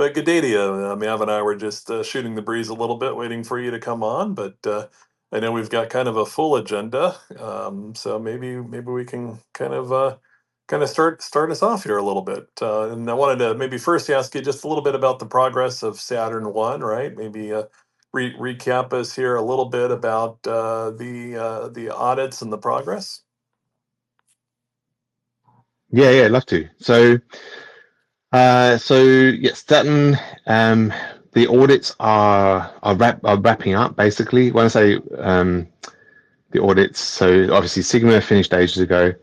But good day to you. Mav and I were just shooting the breeze a little bit, waiting for you to come on. But I know we've got kind of a full agenda, so maybe we can kind of start us off here a little bit. And I wanted to maybe first ask you just a little bit about the progress of Saturn One, right? Maybe recap us here a little bit about the audits and the progress. Yeah, I'd love to. So yes, Saturn. The audits are wrapping up basically. When I say the audits, so obviously Sigma finished ages ago.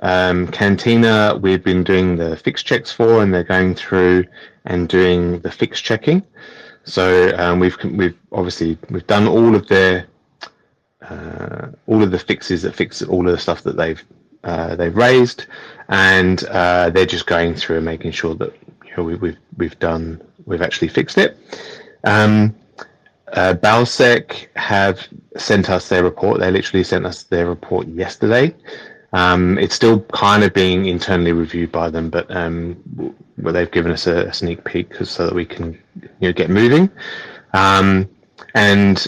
Cantina, we've been doing the fix checks for, and they're going through and doing the fix checking. So we've obviously done all of the fixes that fix all of the stuff that they've raised, and they're just going through and making sure that we've actually fixed it. Balsec have sent us their report. They literally sent us their report yesterday. It's still kind of being internally reviewed by them, but they've given us a sneak peek so that we can get moving. And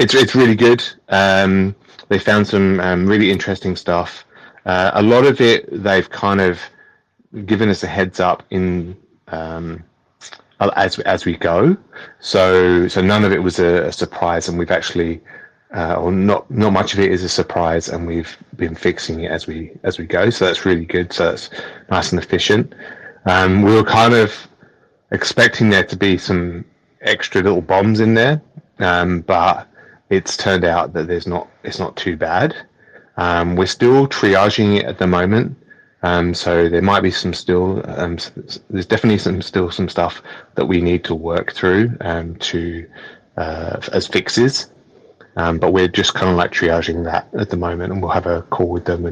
it's really good. They found some really interesting stuff. A lot of it they've kind of given us a heads up in as we go. So none of it was a surprise, and we've actually or not much of it is a surprise, and we've been fixing it as we go. So that's really good. So that's nice and efficient. We were kind of expecting there to be some extra little bombs in there, but it's turned out that it's not too bad. We're still triaging it at the moment, so there might be there's definitely some stuff that we need to work through as fixes, but we're just kind of like triaging that at the moment, and we'll have a call with them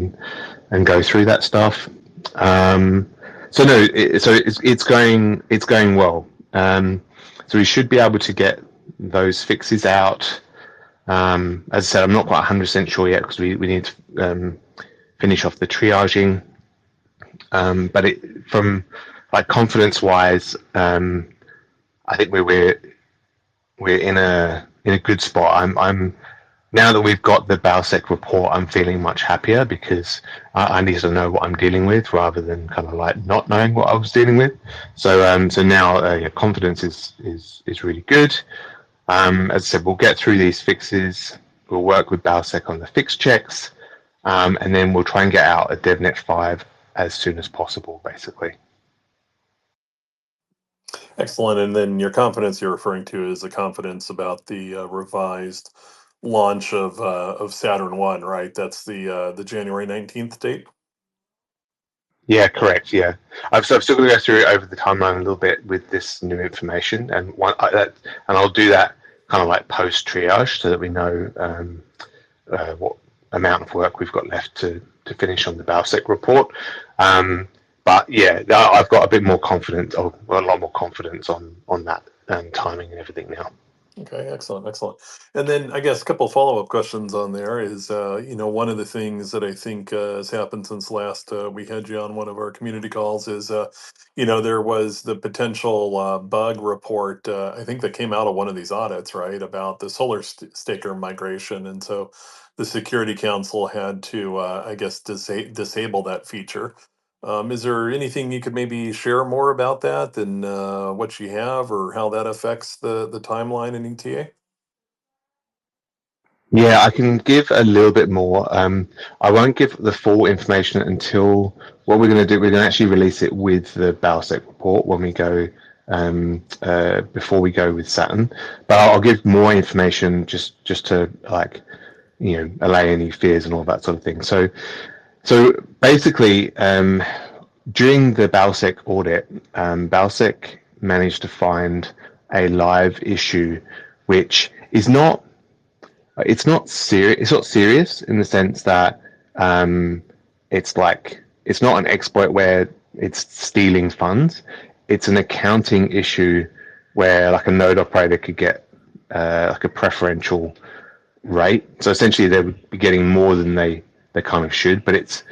and go through that stuff. So it's going well. So we should be able to get those fixes out. As I said, I'm not quite 100% sure yet because we need to finish off the triaging. But from like confidence wise, I think we're in a good spot. I'm now that we've got the Balsec report, I'm feeling much happier because I need to know what I'm dealing with rather than kind of like not knowing what I was dealing with. So now confidence is really good. As I said, we'll get through these fixes. We'll work with Balsec on the fix checks, and then we'll try and get out a DevNet 5 as soon as possible, basically. Excellent. And then your confidence you're referring to is the confidence about the revised launch of Saturn One, right? That's the January 19th date. Yeah, correct. Yeah, I'm still going to go through it over the timeline a little bit with this new information, and I'll do that kind of like post triage so that we know what amount of work we've got left to finish on the Balsec report. But yeah, I've got a bit more confidence, or a lot more confidence on that timing and everything now. Okay, excellent. And then I guess a couple of follow-up questions on there is, one of the things that I think has happened since last we had you on one of our community calls is, there was the potential bug report, I think that came out of one of these audits, right, about the solar staker migration. And so the Security Council had to, I guess, disable that feature. Is there anything you could maybe share more about that than what you have, or how that affects the timeline in ETA? Yeah, I can give a little bit more. I won't give the full information until what we're going to do. We're going to actually release it with the Balsec report when we go before we go with Saturn. But I'll give more information just to allay any fears and all that sort of thing. So basically, during the Balsec audit, Balsec managed to find a live issue, which is not. It's not serious. It's not serious in the sense that it's not an exploit where it's stealing funds. It's an accounting issue where like a node operator could get like a preferential rate. So essentially, they would be getting more than they kind of should. But it's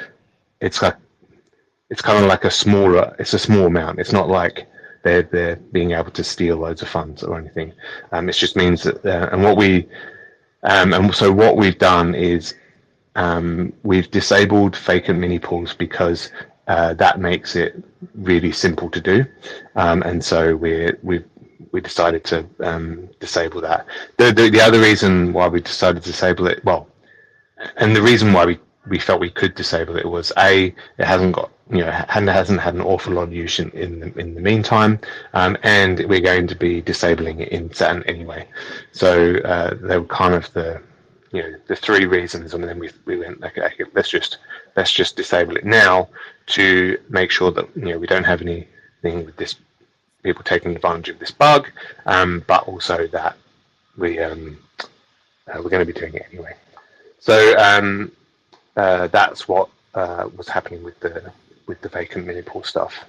kind of like it's a small amount. It's not like they're being able to steal loads of funds or anything. It just means that, and so what we've done is we've disabled vacant mini pools because that makes it really simple to do, and so we decided to disable that. The other reason why we decided to disable it, well, and the reason why we felt we could disable it was it hasn't got hasn't had an awful lot of use in the meantime, and we're going to be disabling it in Saturn anyway. So they were kind of the three reasons, and then we went okay, let's just disable it now to make sure that we don't have anything with this people taking advantage of this bug, but also that we're going to be doing it anyway. So that's what was happening with the vacant mini pool stuff.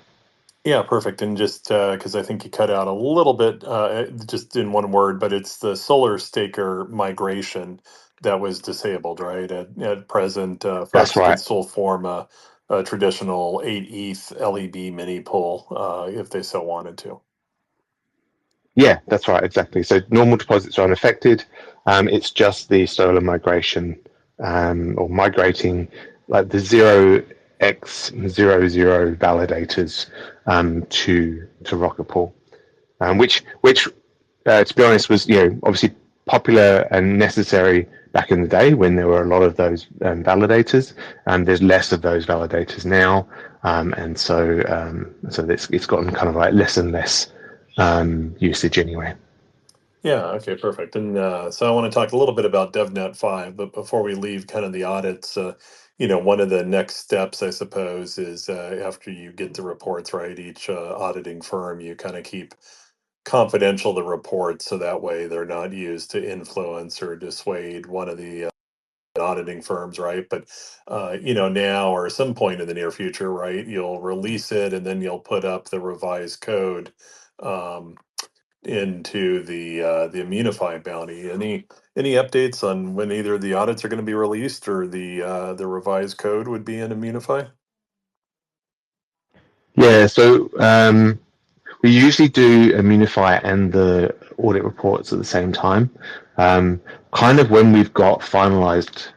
Yeah, perfect. And just because I think you cut out a little bit, just in one word, but it's the solar staker migration that was disabled, right? At present, That's folks could right. still form a traditional 8 ETH LEB mini pool if they so wanted to. Yeah, that's right, exactly. So normal deposits are unaffected. It's just the solar migration or migrating like the 0x00 validators to Rocket Pool, which to be honest was obviously popular and necessary back in the day when there were a lot of those validators. There's less of those validators now, and so it's gotten kind of like less and less usage anyway. Yeah, okay, perfect. And so I want to talk a little bit about DevNet 5, but before we leave kind of the audits, one of the next steps, I suppose, is after you get the reports, right, each auditing firm, you kind of keep confidential the reports so that way they're not used to influence or dissuade one of the auditing firms, right? But now or some point in the near future, right, you'll release it and then you'll put up the revised code um, into the Immunify bounty. Any updates on when either the audits are going to be released or the revised code would be in Immunify? Yeah, so we usually do Immunify and the audit reports at the same time. Kind of when we've got finalized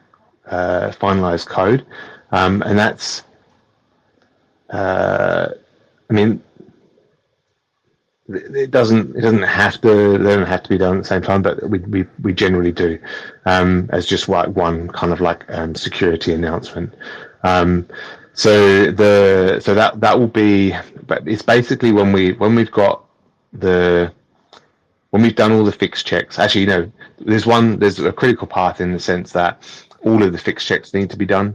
code, and that's I mean it doesn't have to they don't have to be done at the same time, but we generally do as just like one kind of like security announcement. So that will be, but it's basically when we've got when we've done all the fix checks. Actually, there's a critical path in the sense that all of the fix checks need to be done.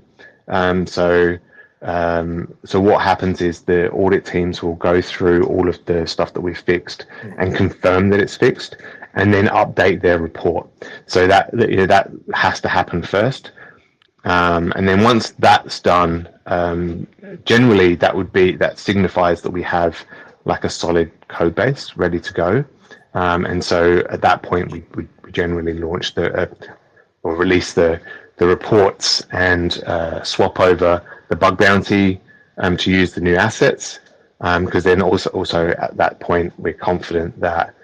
So what happens is the audit teams will go through all of the stuff that we've fixed and confirm that it's fixed, and then update their report. So that has to happen first, and then once that's done, generally that signifies that we have like a solid code base ready to go, and so at that point we generally launch or release the reports and swap over the bug bounty to use the new assets, because then also at that point we're confident that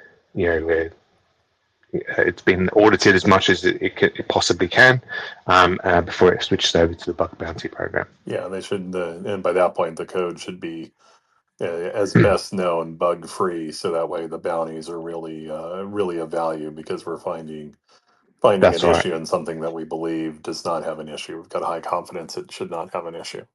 it's been audited as much as it possibly can before it switches over to the bug bounty program. Yeah, they should, and by that point the code should be as best known bug free, so that way the bounties are really a value because we're finding That's an right. issue in something that we believe does not have an issue. We've got high confidence it should not have an issue.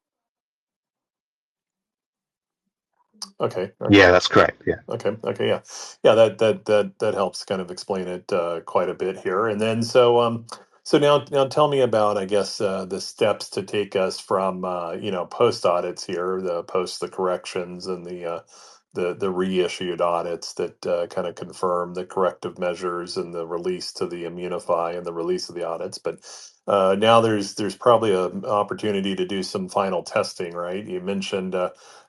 Okay. Yeah, that's correct. Yeah. Okay. Yeah. Yeah. That helps kind of explain it quite a bit here. And then so now tell me about, I guess, the steps to take us from post audits here, the corrections and the reissued audits that kind of confirm the corrective measures and the release to the Immunify and the release of the audits. But now there's probably an opportunity to do some final testing, right? You mentioned.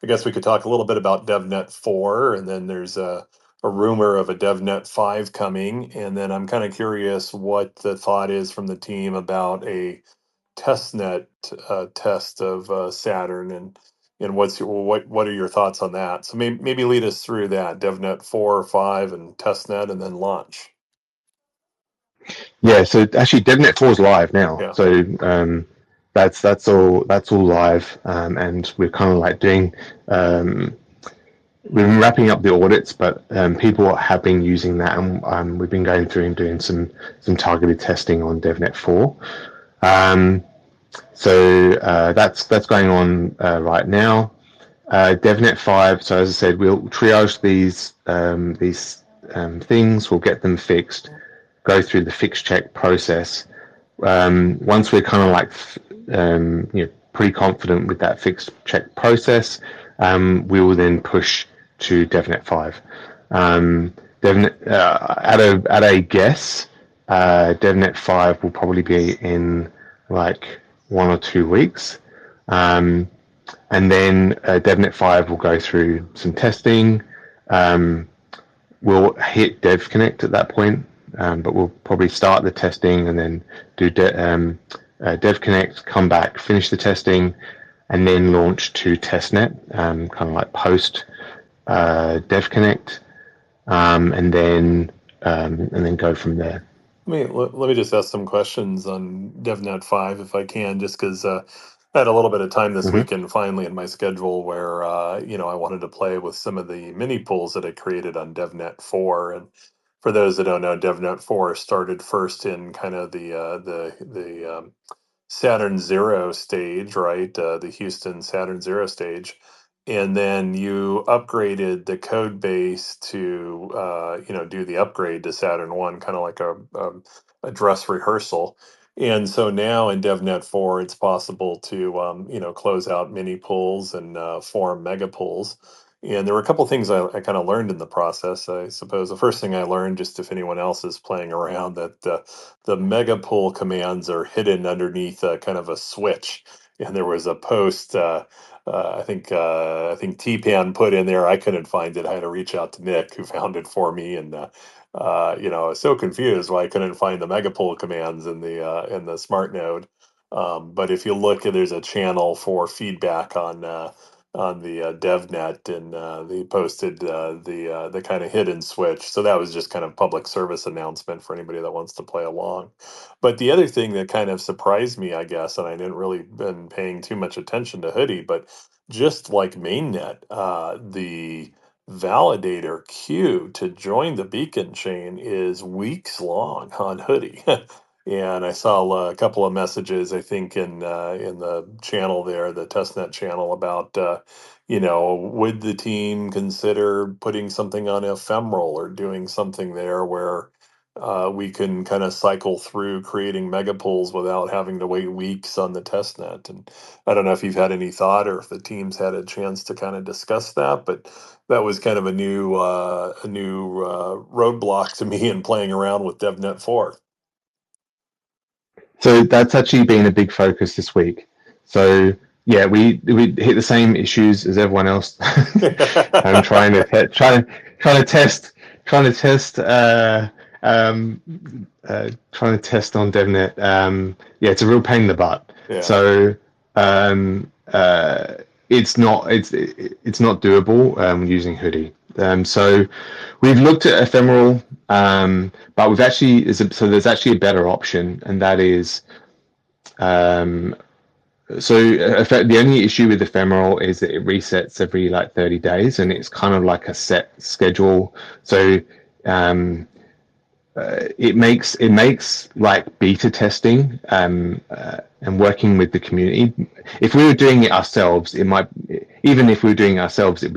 I guess we could talk a little bit about DevNet 4, and then there's a rumor of a DevNet 5 coming. And then I'm kind of curious what the thought is from the team about a testnet test of Saturn. And, And what are your thoughts on that? So maybe lead us through that DevNet 4 or 5 and testnet and then launch. Yeah, so actually DevNet 4 is live now. Yeah. So that's all live, and we're kind of like doing we've been wrapping up the audits, but people have been using that, and we've been going through and doing some targeted testing on DevNet 4. So that's going on right now. DevNet 5. So as I said, we'll triage these things. We'll get them fixed. Go through the fix check process. Once we're kind of like pretty confident with that fix check process, we will then push to DevNet 5. DevNet, at a guess, DevNet 5 will probably be in like 1 or 2 weeks. And then DevNet 5 will go through some testing. We'll hit DevConnect at that point, but we'll probably start the testing and then do DevConnect, come back, finish the testing, and then launch to testnet, kind of like post DevConnect, and then go from there. Let me just ask some questions on DevNet 5 if I can, just because I had a little bit of time this weekend finally in my schedule where I wanted to play with some of the mini pools that I created on DevNet 4. And for those that don't know, DevNet 4 started first in kind of the Saturn Zero stage, right? The Houston Saturn Zero stage. And then you upgraded the code base to, do the upgrade to Saturn 1, kind of like a dress rehearsal. And so now in DevNet 4, it's possible to, close out mini pools and form mega pools. And there were a couple things I kind of learned in the process. I suppose the first thing I learned, just if anyone else is playing around, that the mega pool commands are hidden underneath kind of a switch. And there was a post. I think T-Pan put in there. I couldn't find it. I had to reach out to Nick, who found it for me, and I was so confused why I couldn't find the megapool commands in the smart node. But if you look, there's a channel for feedback on the DevNet, and they posted the kind of hidden switch. So that was just kind of public service announcement for anybody that wants to play along. But the other thing that kind of surprised me, I guess, and I didn't really been paying too much attention to Hoodie, but just like mainnet, the validator queue to join the beacon chain is weeks long on Hoodie. And I saw a couple of messages, I think, in the channel there, the testnet channel, about would the team consider putting something on ephemeral or doing something there where we can kind of cycle through creating mega pools without having to wait weeks on the testnet. And I don't know if you've had any thought or if the teams had a chance to kind of discuss that, but that was kind of a new roadblock to me in playing around with DevNet 4. So that's actually been a big focus this week. So yeah, we hit the same issues as everyone else. I'm trying to test on DevNet. Yeah, it's a real pain in the butt. Yeah. So it's not doable using Hoodie. So we've looked at ephemeral, but there's actually a better option, and that is the only issue with ephemeral is that it resets every like 30 days, and it's kind of like a set schedule. So it makes like beta testing and working with the community. If we were doing it ourselves, it'd be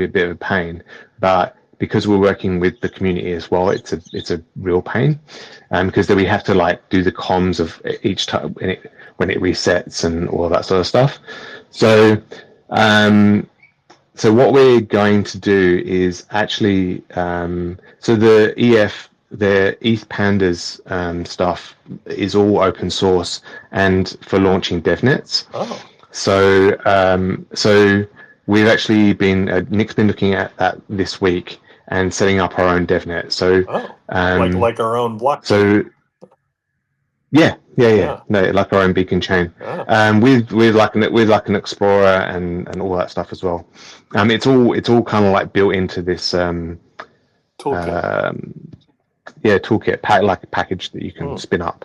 a bit of a pain. But because we're working with the community as well, it's a real pain, because then we have to like do the comms of each time when it resets and all of that sort of stuff. So what we're going to do is actually so the ETH Pandas stuff is all open source and for launching DevNets. Oh. So we've actually Nick's been looking at that this week and setting up our own DevNet. So like our own blockchain. So Yeah. Yeah. No, like our own beacon chain, Ah, with like an explorer and all that stuff as well. It's all kind of like built into this toolkit. um, toolkit like a package that you can Hmm. spin up.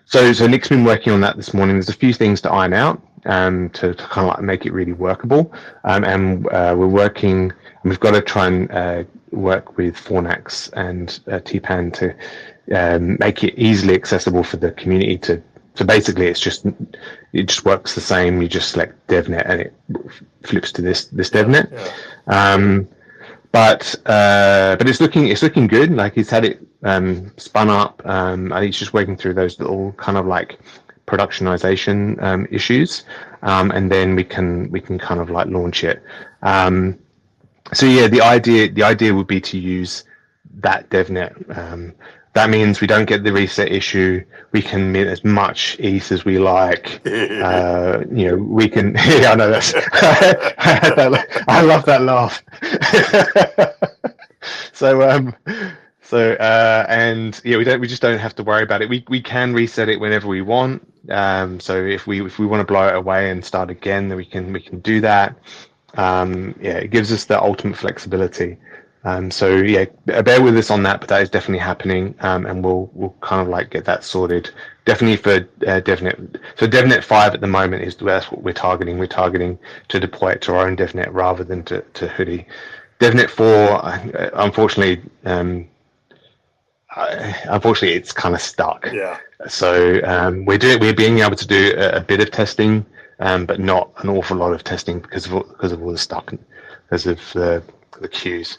So Nick's been working on that this morning. There's a few things to iron out to kind of like make it really workable, and we're working. We've got to try and work with Fornax and TPAN to make it easily accessible for the community to. So basically, it just works the same. You just select DevNet and it flips to this Yeah. DevNet. Yeah. Um, but it's looking good. Like he's had it spun up. I think he's just working through those little kind of like productionization issues, and then we can kind of like launch it. So yeah, the idea would be to use that DevNet. That means we don't get the reset issue. We can mint as much ETH as we like. We can. Yeah, I know that's. I love that laugh. so um, and yeah, we just don't have to worry about it. We can reset it whenever we want. So if we want to blow it away and start again, then we can do that. Yeah, it gives us the ultimate flexibility. So yeah, bear with us on that, but that is definitely happening, and we'll kind of like get that sorted. Definitely for DevNet. So DevNet 5 at the moment that's what we're targeting. We're targeting to deploy it to our own DevNet rather than to Hoodie. DevNet 4, unfortunately, unfortunately, it's kind of stuck. Yeah. So we're being able to do a bit of testing, but not an awful lot of testing because of all the stuff, because of the queues.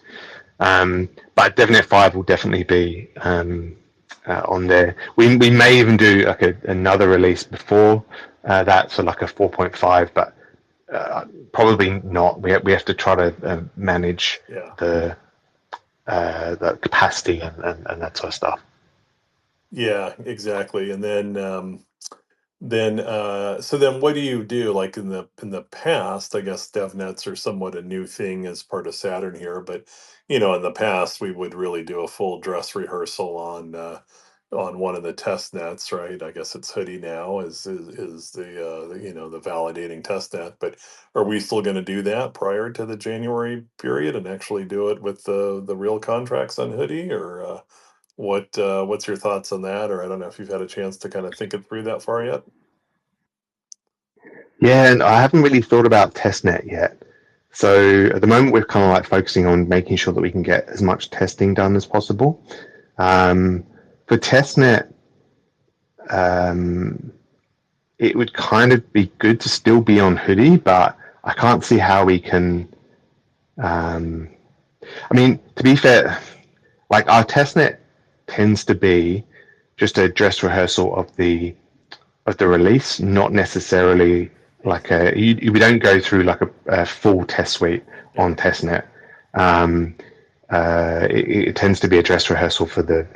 But DevNet 5 will definitely be on there. We may even do like another release before that, so like a 4.5, but probably not. We have to try to manage Yeah. the capacity and that sort of stuff. Yeah. Exactly. And then so then what do you do, like in the past? I guess DevNets are somewhat a new thing as part of Saturn here, but in the past we would really do a full dress rehearsal on one of the test nets, right? I guess it's Hoodie now is the validating test net, but are we still going to do that prior to the January period and actually do it with the real contracts on Hoodie, or what's your thoughts on that? Or I don't know if you've had a chance to kind of think it through that far yet. Yeah, and I haven't really thought about testnet yet. So at the moment, we're kind of like focusing on making sure that we can get as much testing done as possible. For testnet, um, it would kind of be good to still be on Hoodie, but I can't see how we can. Um, I mean, to be fair, like our testnet tends to be just a dress rehearsal of the release, not necessarily like we don't go through like a full test suite Yeah. on testnet. Um, it tends to be a dress rehearsal for the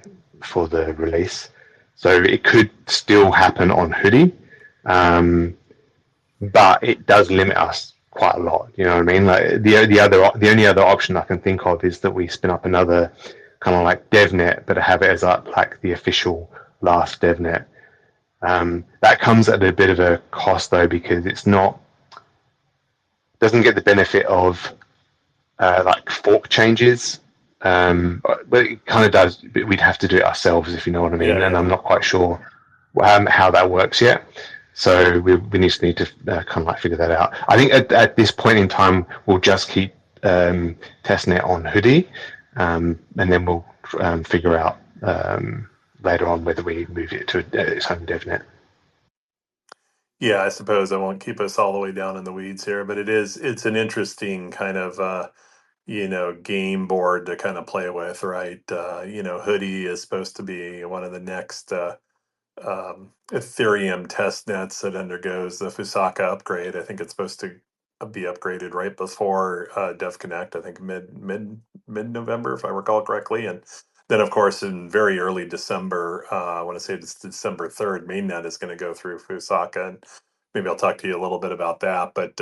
release, so it could still happen on Hoodie, um, but it does limit us quite a lot. You know what I mean? Like the only other option I can think of is that we spin up another kind of like DevNet, but have it as like the official last DevNet. That comes at a bit of a cost though, because it's not doesn't get the benefit of like fork changes. But it kind of does. But we'd have to do it ourselves, if you know what I Yeah. mean. And I'm Yeah. not quite sure how that works yet. So we need to kind of like figure that out. I think at this point in time, we'll just keep testnet on Hoodie, and then we'll figure out later on whether we move it to its own DevNet. Yeah, I suppose I won't keep us all the way down in the weeds here, but it's an interesting kind of game board to kind of play with, right? Hoodie is supposed to be one of the next Ethereum test nets that undergoes the Fusaka upgrade. I think it's supposed to be upgraded right before Dev Connect. I think mid November, if I recall correctly. And then, of course, in very early December, I want to say it's December 3rd, mainnet is going to go through Fusaka, and maybe I'll talk to you a little bit about that. But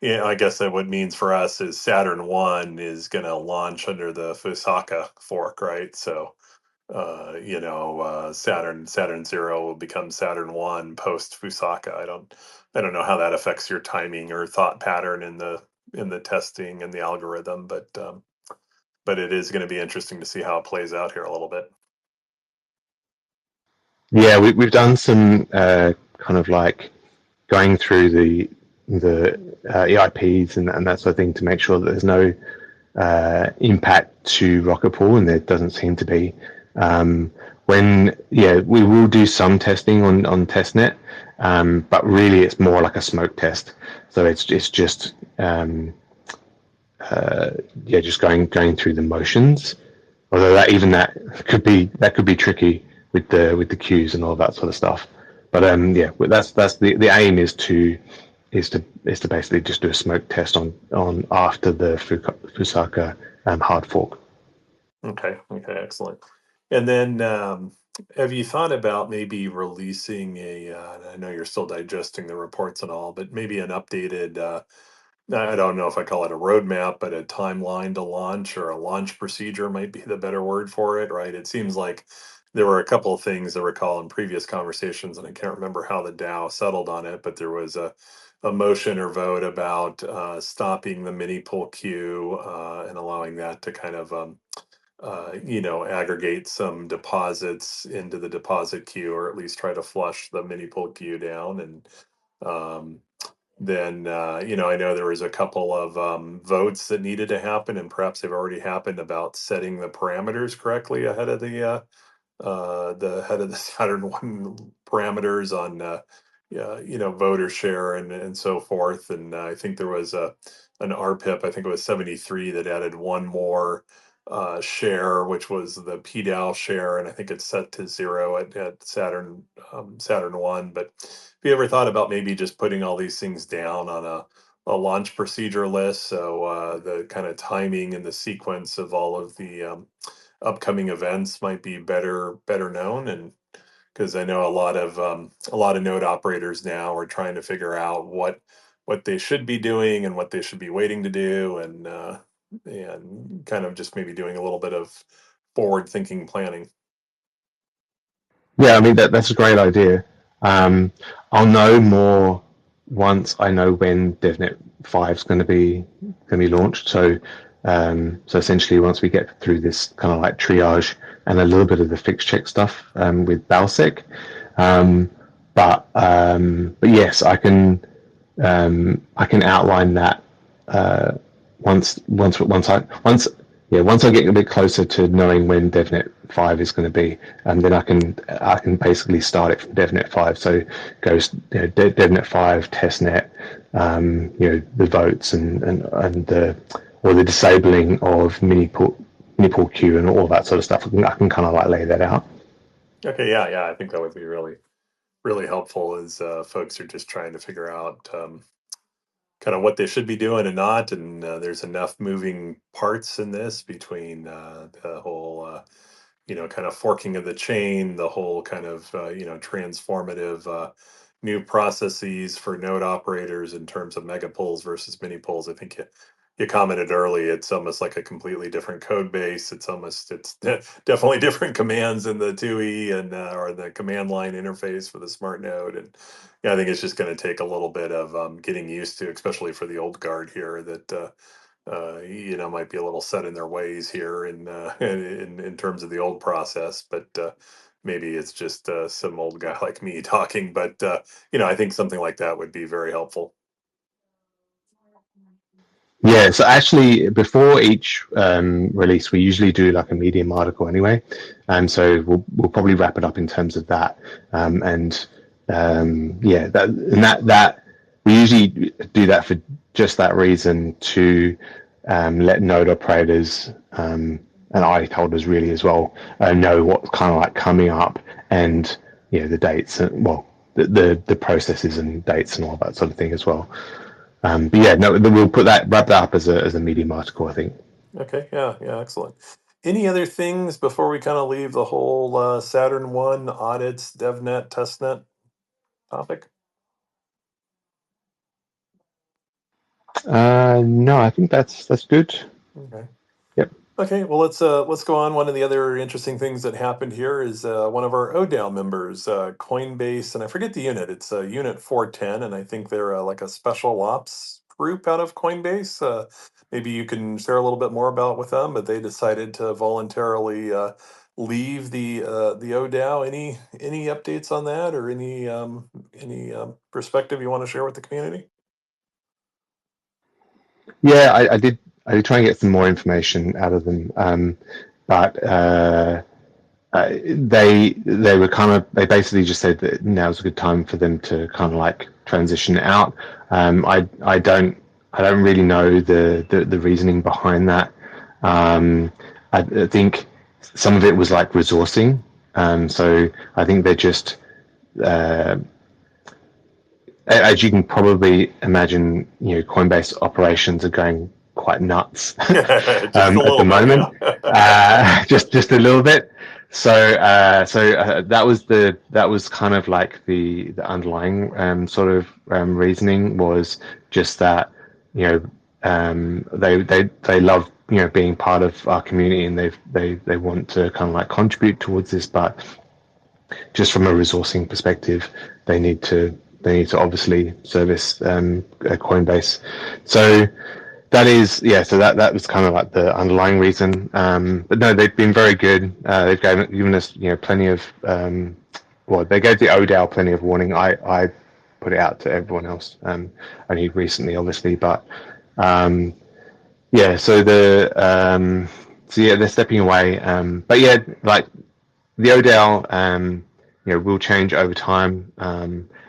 I guess that what it means for us is Saturn 1 is going to launch under the Fusaka fork, right? So Saturn 0 will become Saturn 1 post Fusaka. I don't know how that affects your timing or thought pattern in the testing and the algorithm, but it is going to be interesting to see how it plays out here a little bit. Yeah, we've done some kind of like going through the EIPs and that sort of thing to make sure that there's no impact to rocket pool, and there doesn't seem to be. We will do some testing on testnet, but really it's more like a smoke test. So it's just just going through the motions. Although that could be tricky with the queues and all that sort of stuff. But that's the aim is to basically just do a smoke test on after the Fusaka hard fork. Okay, excellent. And then, have you thought about maybe releasing I know you're still digesting the reports and all, but maybe an updated, I don't know if I call it a roadmap, but a timeline to launch, or a launch procedure might be the better word for it, right? It seems like there were a couple of things I recall in previous conversations, and I can't remember how the DAO settled on it, but there was a motion or vote about stopping the mini pool queue and allowing that to kind of aggregate some deposits into the deposit queue, or at least try to flush the mini pool queue down. And um, then, I know there was a couple of votes that needed to happen, and perhaps they've already happened, about setting the parameters correctly ahead of the head of the Saturn One parameters on yeah, voter share and so forth. And I think there was an RPIP, I think it was 73, that added one more share, which was the PDAL share, and I think it's set to 0 at Saturn One. But have you ever thought about maybe just putting all these things down on a launch procedure list, so the kind of timing and the sequence of all of the upcoming events might be better known? And because I know a lot of node operators now are trying to figure out what they should be doing and what they should be waiting to do, and kind of just maybe doing a little bit of forward thinking planning. Yeah, I mean that's a great idea. Um, I'll know more once I know when DevNet 5 is going to be launched. So essentially, once we get through this kind of like triage and a little bit of the fix check stuff with Balsec, um, but yes, I can outline that once I get a bit closer to knowing when DevNet 5 is going to be, then I can basically start it from DevNet 5. So it goes DevNet 5 testnet, the votes and the disabling of mini pool queue and all that sort of stuff. I can kind of like lay that out. Okay, yeah, I think that would be really helpful, as folks are just trying to figure out kind of what they should be doing and not. And there's enough moving parts in this, between the whole kind of forking of the chain, the whole kind of transformative new processes for node operators in terms of mega pools versus mini pools. I think you commented early, it's almost like a completely different code base. It's definitely different commands in the 2E and or the command line interface for the smart node. And yeah, I think it's just going to take a little bit of getting used to, especially for the old guard here, that might be a little set in their ways here in terms of the old process. But maybe it's just some old guy like me talking. But I think something like that would be very helpful. Yeah, so actually, before each release, we usually do like a Medium article anyway, and so we'll probably wrap it up in terms of that. And yeah, that we usually do that for just that reason, to let node operators and IT holders really as well know what's kind of like coming up, and the dates and the processes and dates and all that sort of thing as well. But yeah, no, we'll wrap that up as a Medium article, I think. Okay, yeah, excellent. Any other things before we kind of leave the whole Saturn One audits, DevNet, testnet topic? No, I think that's good. Okay. Yep. Okay, well let's go on. One of the other interesting things that happened here is one of our ODAO members, Coinbase, and I forget the unit. It's Unit 410, and I think they're like a special ops group out of Coinbase. Maybe you can share a little bit more about with them, but they decided to voluntarily leave the ODAO. Any updates on that, or any perspective you want to share with the community? Yeah, I did try and get some more information out of them, but they were kind of they basically just said that now's a good time for them to kind of like transition out. I don't really know the reasoning behind that. I think some of it was like resourcing. So I think they're just as you can probably imagine, Coinbase operations are going quite nuts Just a at the little bit, moment, yeah. just a little bit. So, that was kind of like the underlying sort of reasoning was just that they love being part of our community, and they want to kind of like contribute towards this, but just from a resourcing perspective, they need to obviously service Coinbase. So that is, yeah. So that was kind of like the underlying reason. But no, they've been very good. They've given us plenty of well, they gave the ODAO plenty of warning. I put it out to everyone else only recently, obviously, but yeah. So yeah, they're stepping away. But yeah, like the ODAO, will change over time.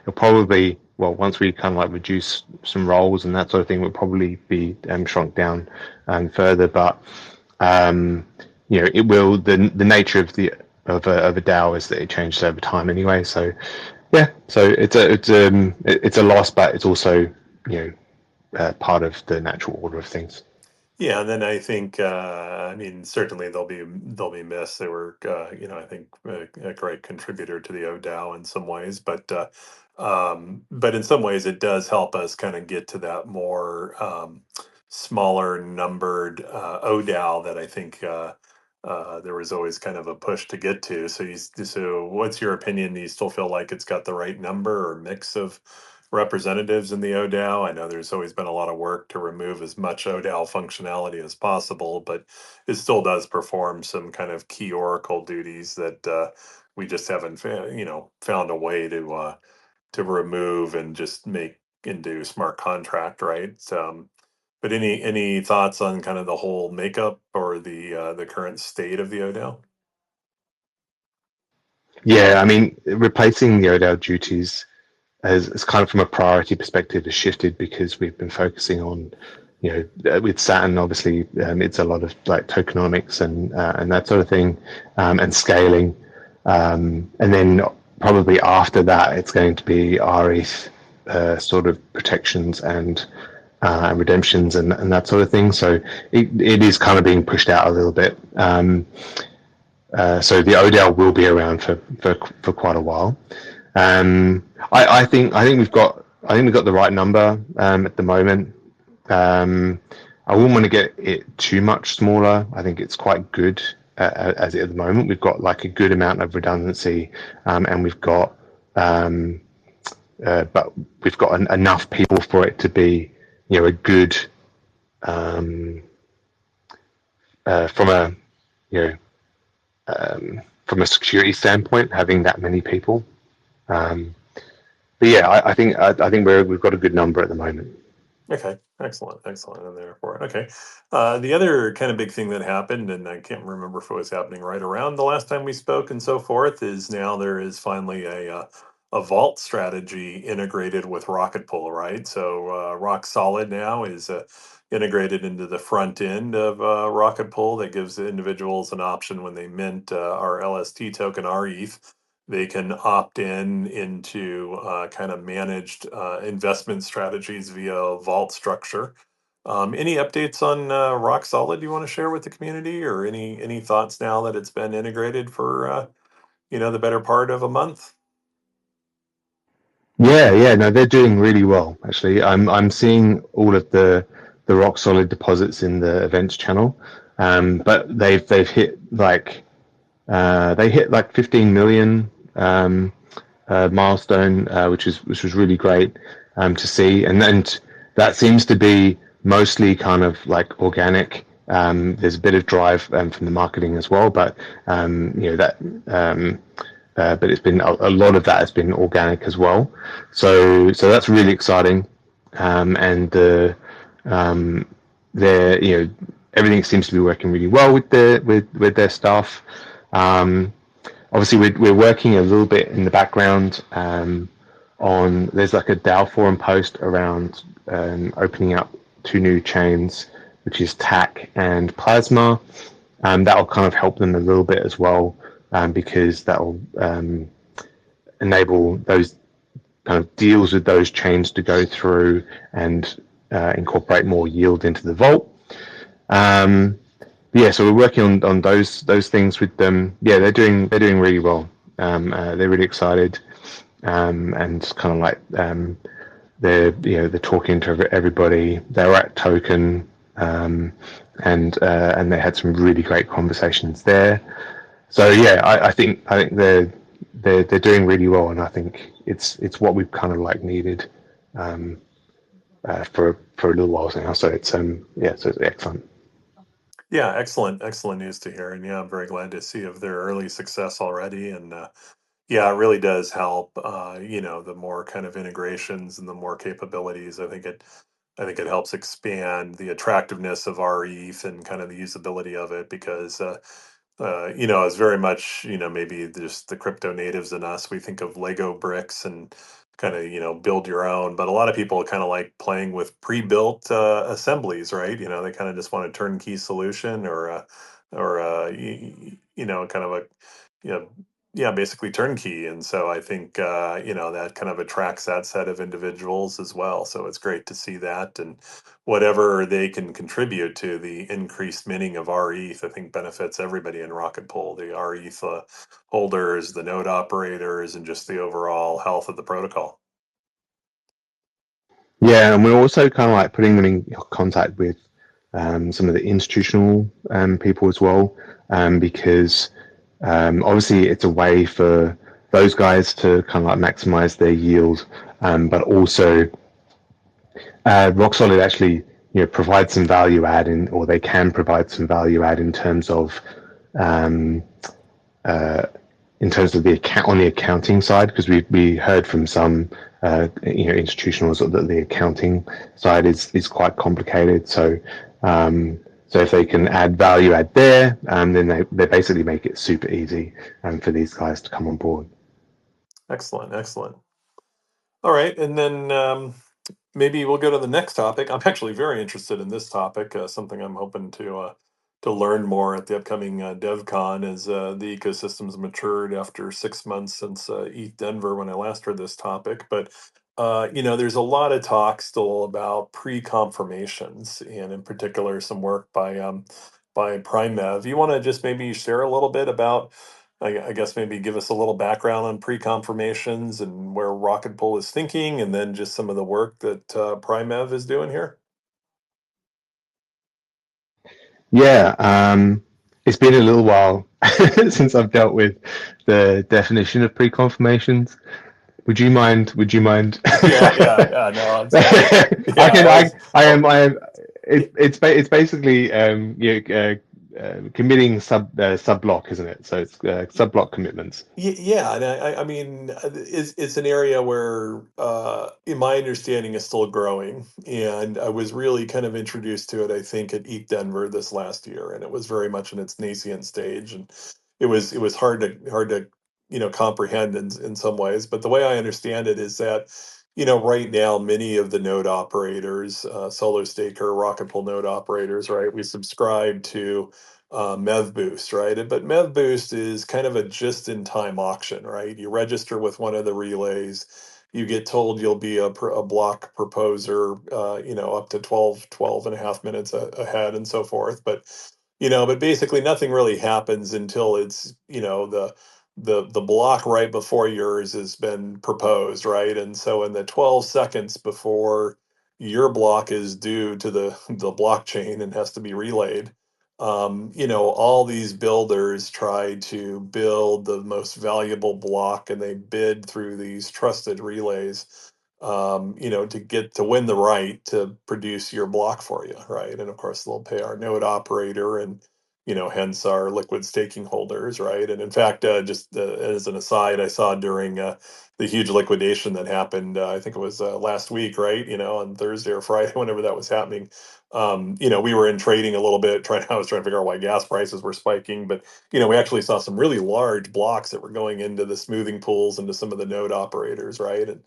It'll probably, well, once we kind of like reduce some roles and that sort of thing, will probably be shrunk down further. But it will. The nature of a DAO is that it changes over time anyway. So yeah, so it's a loss, but it's also part of the natural order of things. Yeah, and then I think, I mean, certainly they'll be missed. They were, I think a great contributor to the ODAO in some ways, but in some ways it does help us kind of get to that more smaller numbered ODAO that I think there was always kind of a push to get to. So what's your opinion? Do you still feel like it's got the right number or mix of representatives in the ODAO? I know there's always been a lot of work to remove as much ODAO functionality as possible, but it still does perform some kind of key Oracle duties that we just haven't, found a way to remove and just make into smart contract, right? But any thoughts on kind of the whole makeup or the current state of the ODAO? Yeah, I mean, replacing the ODAO duties as kind of from a priority perspective has shifted because we've been focusing on, with Saturn, obviously, it's a lot of like tokenomics and that sort of thing, and scaling. And then probably after that, it's going to be rETH sort of protections and redemptions and that sort of thing. So it is kind of being pushed out a little bit. So the ODAO will be around for quite a while. I think we've got the right number at the moment. I wouldn't want to get it too much smaller. I think it's quite good as it at the moment. We've got like a good amount of redundancy, and but we've got enough people for it to be, a good from a you know from a security standpoint, having that many people. But yeah, I think we've got a good number at the moment. Okay, excellent, and therefore, okay. The other kind of big thing that happened, and I can't remember if it was happening right around the last time we spoke and so forth, is now there is finally a vault strategy integrated with Rocket Pool, right? So Rock Solid now is integrated into the front end of Rocket Pool that gives the individuals an option when they mint our LST token, rETH. They can opt into kind of managed investment strategies via vault structure. Any updates on Rock Solid you want to share with the community, or any thoughts now that it's been integrated for the better part of a month? Yeah, no, they're doing really well actually. I'm seeing all of the rock solid deposits in the events channel, But they've hit like they hit like 15 million milestone, which was really great to see, and then that seems to be mostly kind of like organic. There's a bit of drive from the marketing as well, but that. But it's been a lot of that has been organic as well, so that's really exciting, and their everything seems to be working really well with their staff. Um, Obviously, we're working a little bit in the background on. There's like a DAO forum post around opening up two new chains, which is TAC and Plasma. That'll kind of help them a little bit as well, because that'll enable those kind of deals with those chains to go through and incorporate more yield into the vault. Yeah, so we're working on those things with them. Yeah, they're doing really well. They're really excited, and kind of like they're talking to everybody. They're at Token, and they had some really great conversations there. So yeah, I think they're doing really well, and I think it's what we've kind of like needed for a little while now. So it's yeah, so it's excellent. Yeah, excellent news to hear, and yeah, I'm very glad to see of their early success already, and yeah, it really does help. The more kind of integrations and the more capabilities, I think it helps expand the attractiveness of rETH and kind of the usability of it because it's very much, maybe just the crypto natives in us. We think of Lego bricks and kind of, build your own. But a lot of people kind of like playing with pre-built assemblies, right? They kind of just want a turnkey solution or kind of a, you know, yeah, basically turnkey. And so I think, that kind of attracts that set of individuals as well. So it's great to see that. And whatever they can contribute to the increased minting of rETH, I think benefits everybody in Rocket Pool, the rETH holders, the node operators, and just the overall health of the protocol. Yeah, and we're also kind of like putting them in contact with some of the institutional people as well, because obviously it's a way for those guys to kind of like maximize their yield, but also Rock Solid actually provide some value add in, or they can provide some value add um, in terms of the account on the accounting side, because we heard from some institutionals that the accounting side is quite complicated. So if they can add value add there, then they basically make it super easy for these guys to come on board. Excellent. All right, and then maybe we'll go to the next topic. I'm actually very interested in this topic. Something I'm hoping to learn more at the upcoming DevCon as the ecosystem's matured after 6 months since ETH Denver when I last heard this topic. But there's a lot of talk still about pre-confirmations, and in particular, some work by PrimeMev. You want to just maybe share a little bit about? I guess maybe give us a little background on pre-confirmations and where Rocket Pool is thinking, and then just some of the work that PrimeEv is doing here. Yeah, it's been a little while since I've dealt with the definition of pre-confirmations. Would you mind? Would you mind? Yeah. No, it's I yeah. can. Oh, I am. It's basically committing sub block, isn't it? So it's sub block commitments. yeah, and I mean, it's an area where, in my understanding, is still growing, and I was really kind of introduced to it, I think, at ETH Denver this last year, and it was very much in its nascent stage, and it was hard to comprehend in some ways. But the way I understand it is that, right now, many of the node operators, Solo Staker, Rocket Pool node operators, right, we subscribe to Mev Boost, right? But Mev Boost is kind of a just-in-time auction, right? You register with one of the relays, you get told you'll be a block proposer, up to 12 and a half minutes ahead and so forth. But basically nothing really happens until it's, the block right before yours has been proposed, right? And so in the 12 seconds before your block is due to the blockchain and has to be relayed, all these builders try to build the most valuable block, and they bid through these trusted relays, to get to win the right to produce your block for you, right? And of course, they'll pay our node operator, and hence our liquid staking holders, right? And in fact, just as an aside, I saw during the huge liquidation that happened, I think it was last week, right? On Thursday or Friday, whenever that was happening. We were in trading a little bit, I was trying to figure out why gas prices were spiking, but we actually saw some really large blocks that were going into the smoothing pools, into some of the node operators, right? And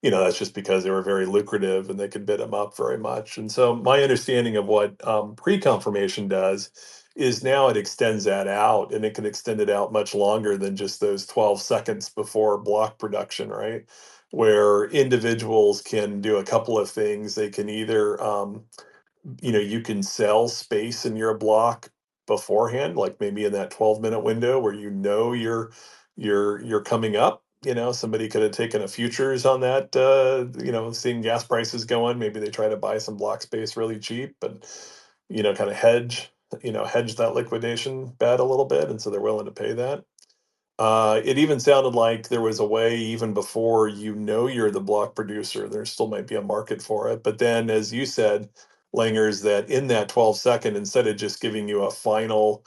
that's just because they were very lucrative and they could bid them up very much. And so my understanding of what pre-confirmation does is now it extends that out, and it can extend it out much longer than just those 12 seconds before block production, right? Where individuals can do a couple of things. They can either you can sell space in your block beforehand, like maybe in that 12-minute window where you're coming up. Somebody could have taken a futures on that, seeing gas prices going. Maybe they try to buy some block space really cheap, but kind of hedge that liquidation bet a little bit, and so they're willing to pay that. It even sounded like there was a way, even before you're the block producer, there still might be a market for it. But then, as you said, Langers, that in that 12-second, instead of just giving you a final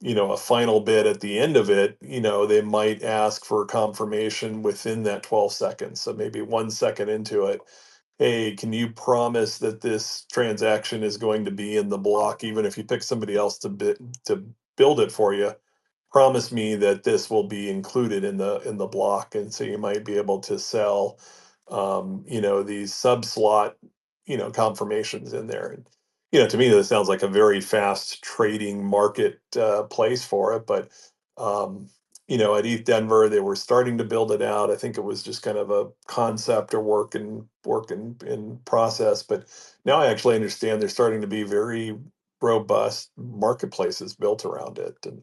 bid at the end of it, they might ask for confirmation within that 12 seconds. So maybe 1 second into it, hey, can you promise that this transaction is going to be in the block, even if you pick somebody else to build it for you? Promise me that this will be included in the block. And so you might be able to sell these sub slot confirmations in there. And to me, this sounds like a very fast trading market place for it. But at ETH Denver, they were starting to build it out. I think it was just kind of a concept or work in process. But now I actually understand there's starting to be very robust marketplaces built around it. And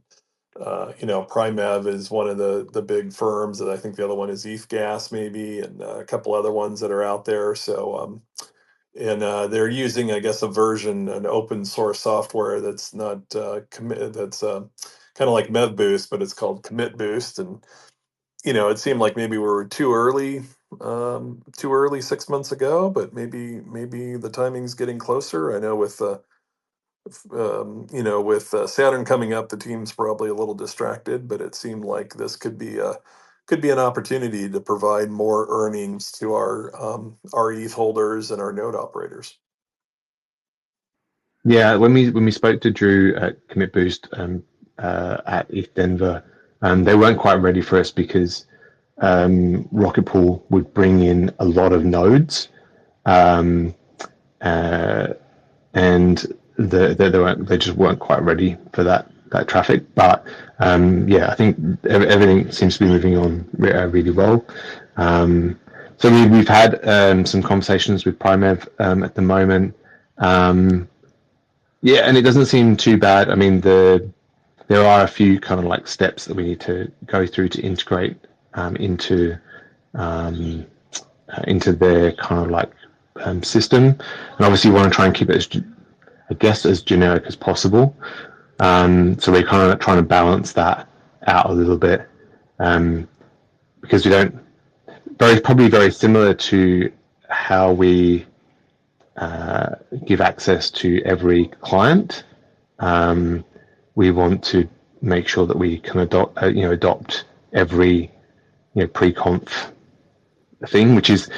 Primev is one of the big firms, and I think the other one is ETH Gas maybe, and a couple other ones that are out there. So and they're using, I guess, an open source software that's not commit that's kind of like MevBoost, but it's called Commit Boost. And it seemed like maybe we were too early 6 months ago, but maybe the timing's getting closer. I know with Saturn coming up, the team's probably a little distracted, but it seemed like this could be an opportunity to provide more earnings to our ETH holders and our node operators. Yeah, when we spoke to Drew at Commit Boost at ETH Denver, they weren't quite ready for us because Rocket Pool would bring in a lot of nodes, um, and they just weren't quite ready for that traffic. But yeah, I think everything seems to be moving on really well. So we've had some conversations with Primev at the moment. Yeah, and it doesn't seem too bad. I mean, there are a few kind of like steps that we need to go through to integrate um, into their kind of like system, and obviously you want to try and keep it as generic as possible. So we're kind of trying to balance that out a little bit, because we don't probably very similar to how we give access to every client. We want to make sure that we can adopt every pre-conf thing, which is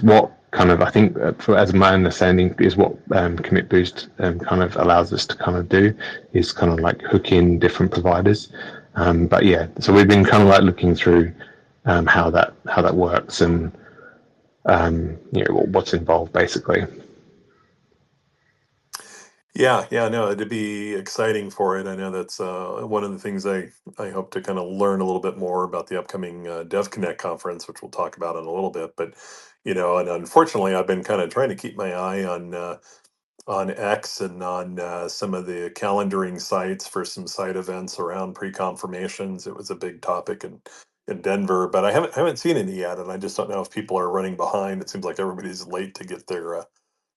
what kind of, I think, as my understanding, is what Commit Boost kind of allows us to kind of do, is kind of like hook in different providers. But yeah, so we've been kind of like looking through how that works, and what's involved basically. Yeah, no, it'd be exciting for it. I know that's one of the things I hope to kind of learn a little bit more about the upcoming DevConnect conference, which we'll talk about in a little bit. But and unfortunately, I've been kind of trying to keep my eye on X and on some of the calendaring sites for some site events around pre-confirmations. It was a big topic in Denver, but I haven't seen any yet, and I just don't know if people are running behind. It seems like everybody's late to get their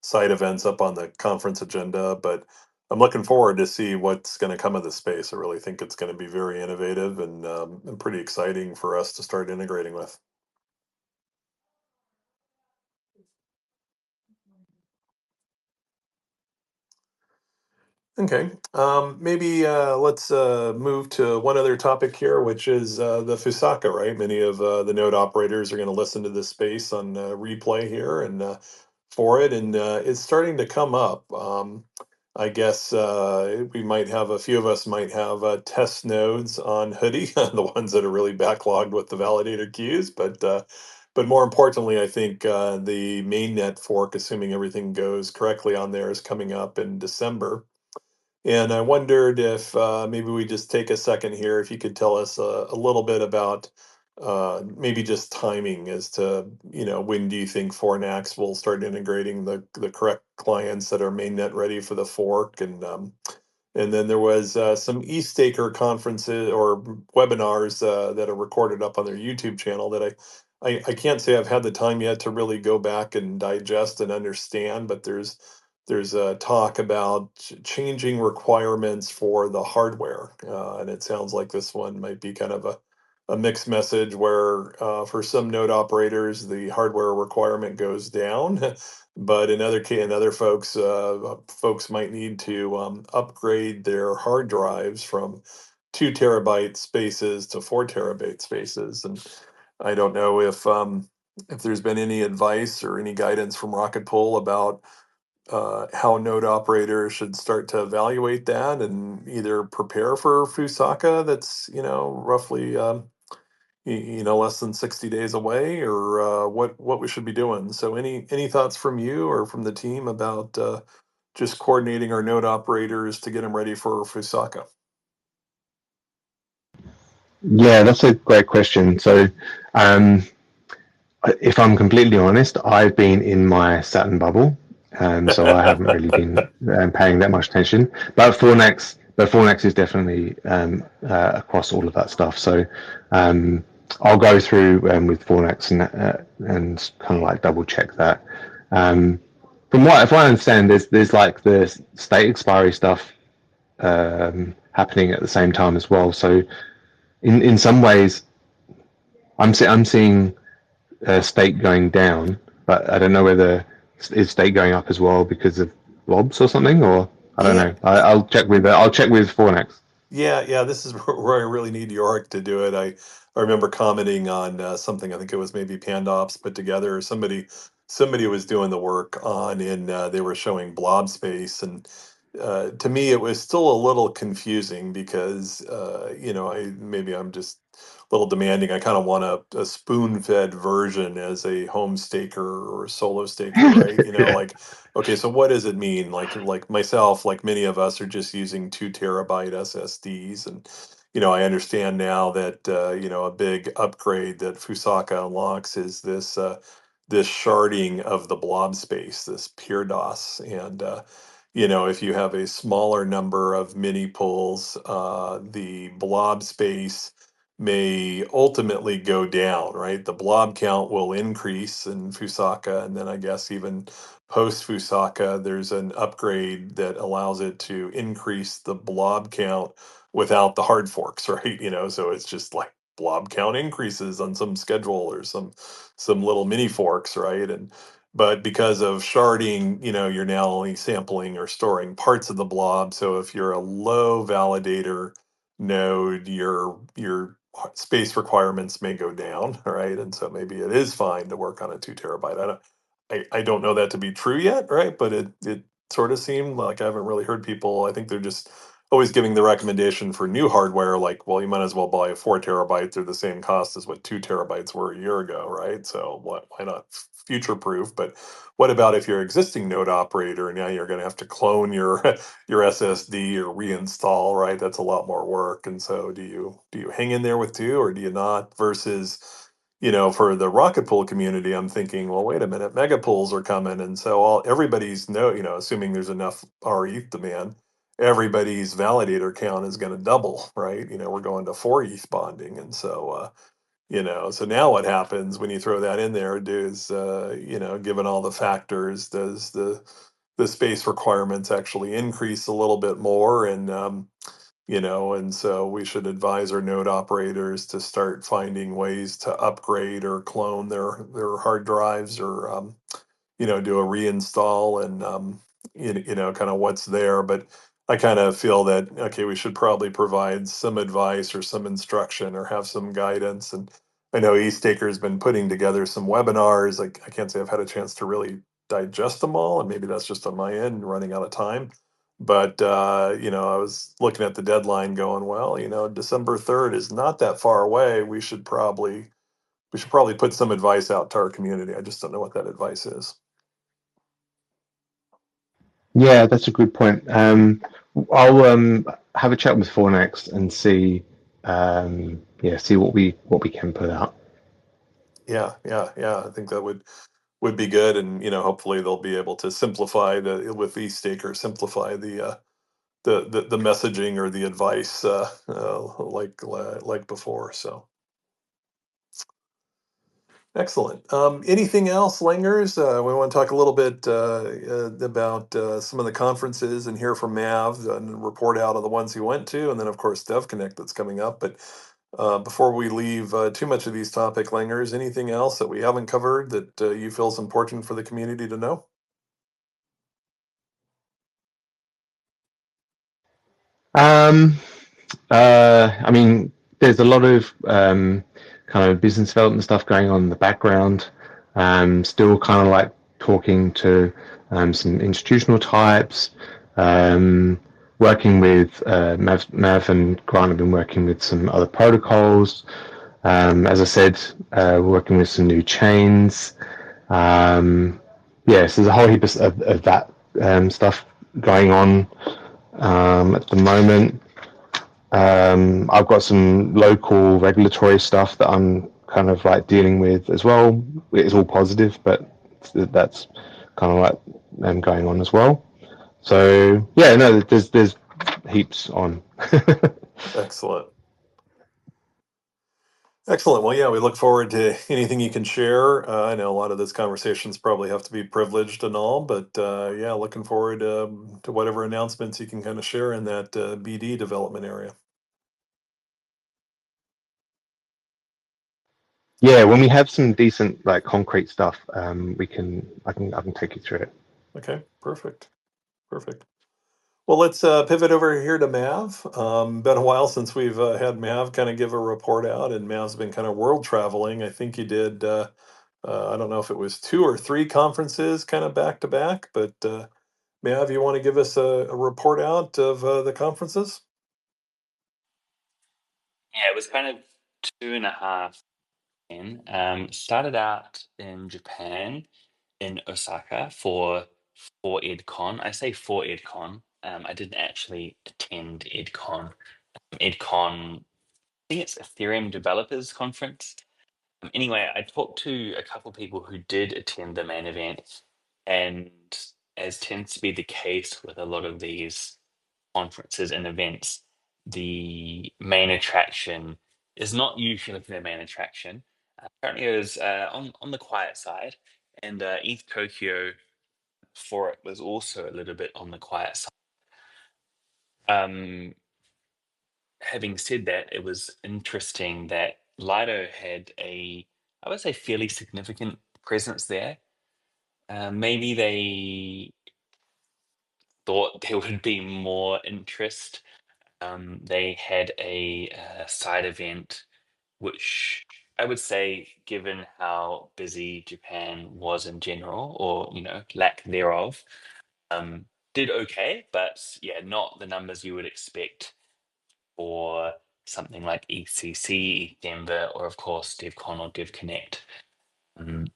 site events up on the conference agenda, but I'm looking forward to see what's going to come of this space. I really think it's going to be very innovative and pretty exciting for us to start integrating with. Okay. Maybe let's move to one other topic here, which is the Fusaka, right? Many of the node operators are going to listen to this space on replay here and for it, and it's starting to come up. I guess we might have a few of us might have test nodes on Hoodie, the ones that are really backlogged with the validator queues, but more importantly, I think the mainnet fork, assuming everything goes correctly on there, is coming up in December. And I wondered if maybe we just take a second here, if you could tell us a little bit about maybe just timing as to, when do you think Fornax will start integrating the correct clients that are mainnet ready for the fork? And then there was some eStaker conferences or webinars that are recorded up on their YouTube channel that I can't say I've had the time yet to really go back and digest and understand, but there's a talk about changing requirements for the hardware, and it sounds like this one might be kind of a mixed message where for some node operators the hardware requirement goes down, but in other folks might need to upgrade their hard drives from 2 terabyte spaces to 4 terabyte spaces. And I don't know if there's been any advice or any guidance from Rocket Pool about how node operators should start to evaluate that and either prepare for Fusaka that's roughly less than 60 days away, or what we should be doing. So any thoughts from you or from the team about just coordinating our node operators to get them ready for Fusaka? Yeah, that's a great question. So, um, if I'm completely honest, I've been in my Saturn bubble, so I haven't really been paying that much attention. But Fornex is definitely across all of that stuff. So I'll go through with Fornex and kind of like double check that. Um, from what if I understand, there's like the state expiry stuff happening at the same time as well. So in some ways, I'm seeing state going down, but I don't know whether is state going up as well because of blobs or something, or I don't Yeah, know. I'll check with Fornex. yeah. This is where I really need York to do it. I remember commenting on something. I think it was maybe Pandops put together, or somebody was doing the work on, and they were showing blob space, and to me it was still a little confusing because I'm just a little demanding. I kind of want a spoon-fed version as a home staker or solo staker, right? Yeah. Like, okay, so what does it mean? Like myself, like many of us are just using 2 terabyte SSDs, and I understand now that a big upgrade that Fusaka unlocks is this sharding of the blob space, this peer DOS, and if you have a smaller number of mini pools, the blob space may ultimately go down, right? The blob count will increase in Fusaka, and then I guess even post Fusaka, there's an upgrade that allows it to increase the blob count without the hard forks, right? So it's just like blob count increases on some schedule or some little mini forks, right? And but because of sharding, you're now only sampling or storing parts of the blob. So if you're a low validator node, your space requirements may go down, right? And so maybe it is fine to work on a 2 terabyte. I don't know that to be true yet, right? But it sort of seemed like I haven't really heard people. I think they're just always giving the recommendation for new hardware, like, well, you might as well buy a 4 terabyte. They're the same cost as what 2 terabytes were a year ago, right? So why not future proof? But what about if you're existing node operator and now you're going to have to clone your your SSD or reinstall, right? That's a lot more work. And so do you hang in there with two, or do you not? Versus, for the rocket pool community, I'm thinking, well, wait a minute, mega pools are coming, and so everybody's assuming there's enough rETH demand, everybody's validator count is going to double, right? We're going to 4 ETH bonding, and so so now what happens when you throw that in there? Given all the factors, does the the space requirements actually increase a little bit more, and and so we should advise our node operators to start finding ways to upgrade or clone their hard drives, or do a reinstall, and kind of what's there. But I kind of feel that, okay, we should probably provide some advice or some instruction or have some guidance. And I know eStaker has been putting together some webinars. Like, I can't say I've had a chance to really digest them all, and maybe that's just on my end, running out of time. But I was looking at the deadline, going, well, December 3rd is not that far away. We should probably put some advice out to our community. I just don't know what that advice is. Yeah, that's a good point. I'll have a chat with Fornex and see, yeah, see what we can put out. Yeah, yeah, yeah. I think that would be good, and hopefully they'll be able to simplify with eStaker, simplify the messaging or the advice, like before. So excellent. Anything else, Langers? We want to talk a little bit about some of the conferences and hear from Mav and report out on the ones he went to, and then of course DevConnect that's coming up. But before we leave too much of these topic, Langers, anything else that we haven't covered that you feel is important for the community to know? Um, I mean, there's a lot of kind of business development stuff going on in the background. Still kind of like talking to some institutional types. Working with Mav and Grant have been working with some other protocols. As I said, working with some new chains. Yes, there's a whole heap of that stuff going on at the moment. I've got some local regulatory stuff that I'm kind of like dealing with as well. It's all positive, but that's kind of like going on as well. So yeah, no, there's heaps on. Excellent. Excellent. Well, yeah, we look forward to anything you can share. I know a lot of those conversations probably have to be privileged and all, but yeah, looking forward to whatever announcements you can kind of share in that BD development area. Yeah, when we have some decent like concrete stuff, I can take you through it. Okay, perfect. Perfect. Well, let's pivot over here to Mav. Been a while since we've had Mav kind of give a report out, and Mav's been kind of world traveling. I think you did, I don't know if it was two or three conferences kind of back to back, but Mav, you want to give us a report out of the conferences? Yeah, it was kind of 2.5 in. Started out in Japan, in Osaka for EdCon. I say for EdCon. I didn't actually attend EdCon. EdCon, I think it's Ethereum Developers Conference. Anyway, I talked to a couple people who did attend the main event, and as tends to be the case with a lot of these conferences and events, the main attraction is not usually the main attraction. Apparently, it was on the quiet side, and ETH Tokyo for it was also a little bit on the quiet side. Um, Having said that, it was interesting that Lido had I would say, fairly significant presence there. Maybe they thought there would be more interest. They had a side event, which I would say, given how busy Japan was in general, or lack thereof, um, did okay, but yeah, not the numbers you would expect for something like ECC, Denver, or of course DevCon or DevConnect. Um,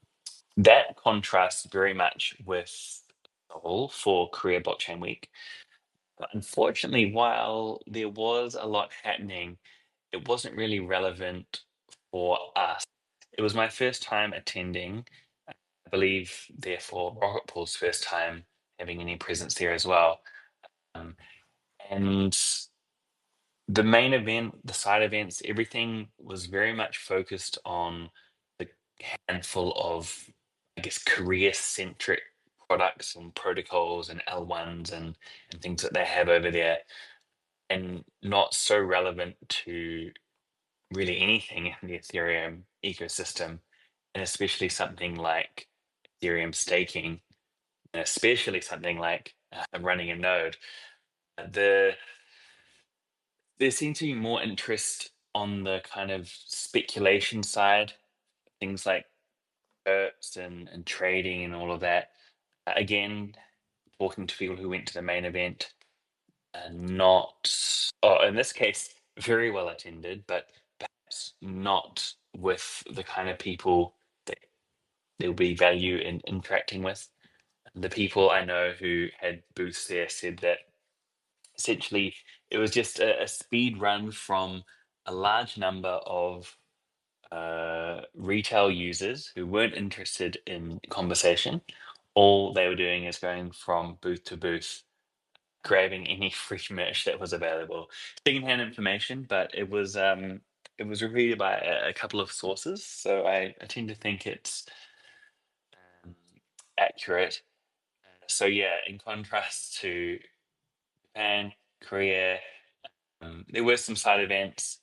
that contrasts very much with Seoul for Korea Blockchain Week. But unfortunately, while there was a lot happening, it wasn't really relevant for us. It was my first time attending. I believe, therefore, Rocket Pool's first time having any presence there as well. Um, and the main event, the side events, everything was very much focused on the handful of, I guess, career centric products and protocols and L1s and things that they have over there, and not so relevant to really anything in the Ethereum ecosystem, and especially something like Ethereum staking, and especially something like running a node. The There seems to be more interest on the kind of speculation side, things like perps and trading and all of that. Again, talking to people who went to the main event, not, or in this case, very well attended, but perhaps not with the kind of people that there will be value in interacting with. The people I know who had booths there said that essentially it was just a speed run from a large number of retail users who weren't interested in conversation. All they were doing is going from booth to booth, grabbing any free merch that was available. Secondhand information, but it was repeated by a couple of sources, so I tend to think it's um, accurate. So yeah, in contrast to Japan, Korea, there were some side events.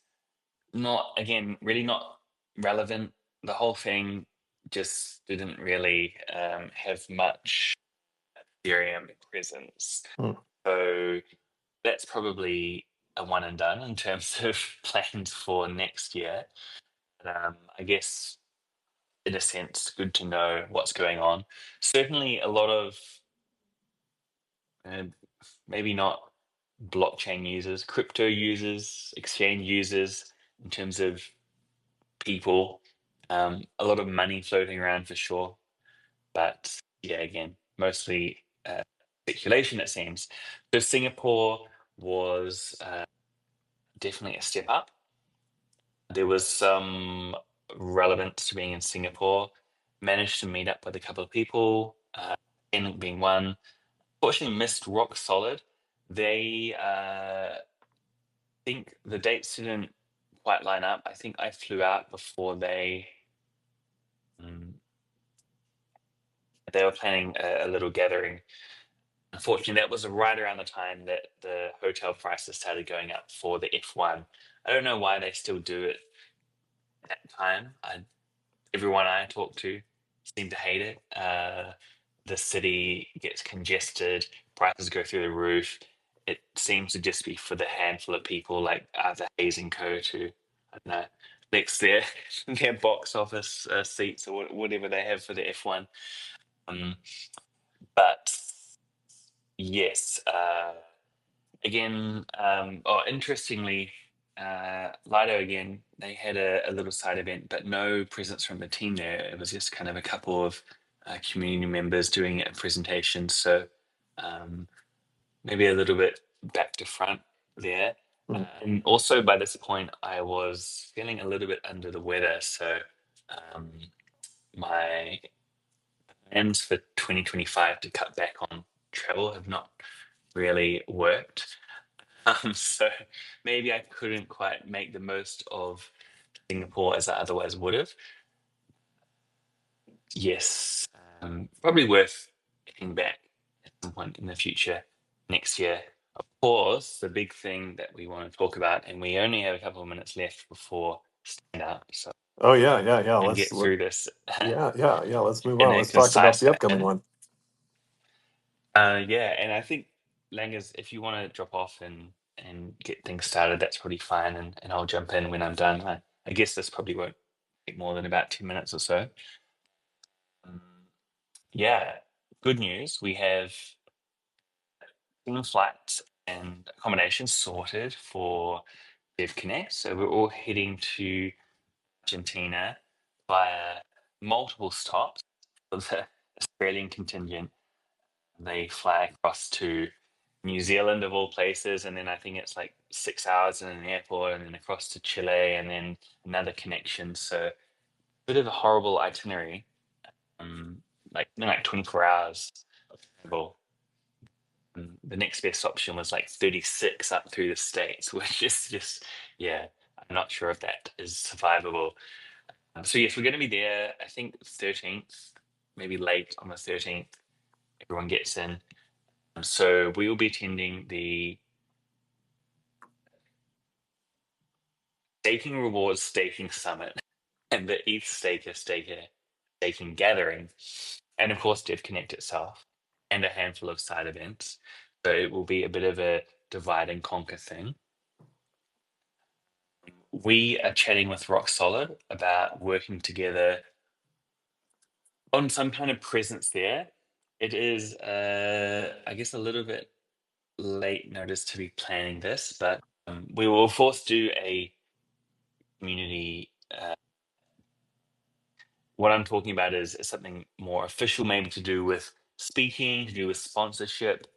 Not again, really not relevant. The whole thing just didn't really have much Ethereum presence. Hmm. So that's probably a one and done in terms of plans for next year. I guess, in a sense, good to know what's going on. Certainly, a lot of uh, maybe not blockchain users, crypto users, exchange users, in terms of people. A lot of money floating around for sure, but yeah, again, mostly speculation, it seems. So Singapore was definitely a step up. There was some relevance to being in Singapore. Managed to meet up with a couple of people, Ken being one. Fortunately, missed Rock Solid. They think the dates didn't quite line up. I think I flew out before mm, they were planning a little gathering. Unfortunately, that was right around the time that the hotel prices started going up for the F1. I don't know why they still do it at that time. Everyone I talk to seem to hate it. The city gets congested, prices go through the roof. It seems to just be for the handful of people like Arthur Hayes and Co. to, I don't know, flex their box office seats or whatever they have for the F1. Um, but yes, again, interestingly, Lido again, they had a little side event, but no presence from the team there. It was just kind of a couple of community members doing a presentation. So um, maybe a little bit back to front there. Mhm. And also by this point, I was feeling a little bit under the weather. So um, my plans for 2025 to cut back on travel have not really worked. So maybe I couldn't quite make the most of Singapore as I otherwise would have. Yes, probably worth getting back at some point in the future next year. Of course, the big thing that we want to talk about, and we only have a couple of minutes left before stand up, so Oh yeah. and get through this Yeah. Let's move in on. a Let's talk about concise the upcoming fashion. one. Yeah, and I think Langers, if you want to drop off and get things started, that's probably fine, and I'll jump in when I'm done. I guess this probably won't take more than about 2 minutes or so. Um, yeah, good news. We have flights and accommodations sorted for DevConnect, so we're all heading to Argentina via multiple stops for the Australian contingent. They fly across to New Zealand of all places, and then I think it's like 6 hours in an airport, and then across to Chile, and then another connection. So bit of a horrible itinerary, um, like 24 hours of travel. The next best option was like 36 up through the states, which is just yeah. I'm not sure if that is survivable. So yes, we're going to be there. I think 13th, maybe late on the 13th. everyone gets in. So we will be attending the Staking Rewards Staking Summit and the ETH Staker Staking Gathering, and of course Dev Connect itself, and a handful of side events. So it will be a bit of a divide and conquer thing. We are chatting with Rock Solid about working together on some kind of presence there. It is, I guess, a little bit late notice to be planning this, but we will of course do a community. What I'm talking about is something more official, maybe to do with speaking, to do with sponsorship,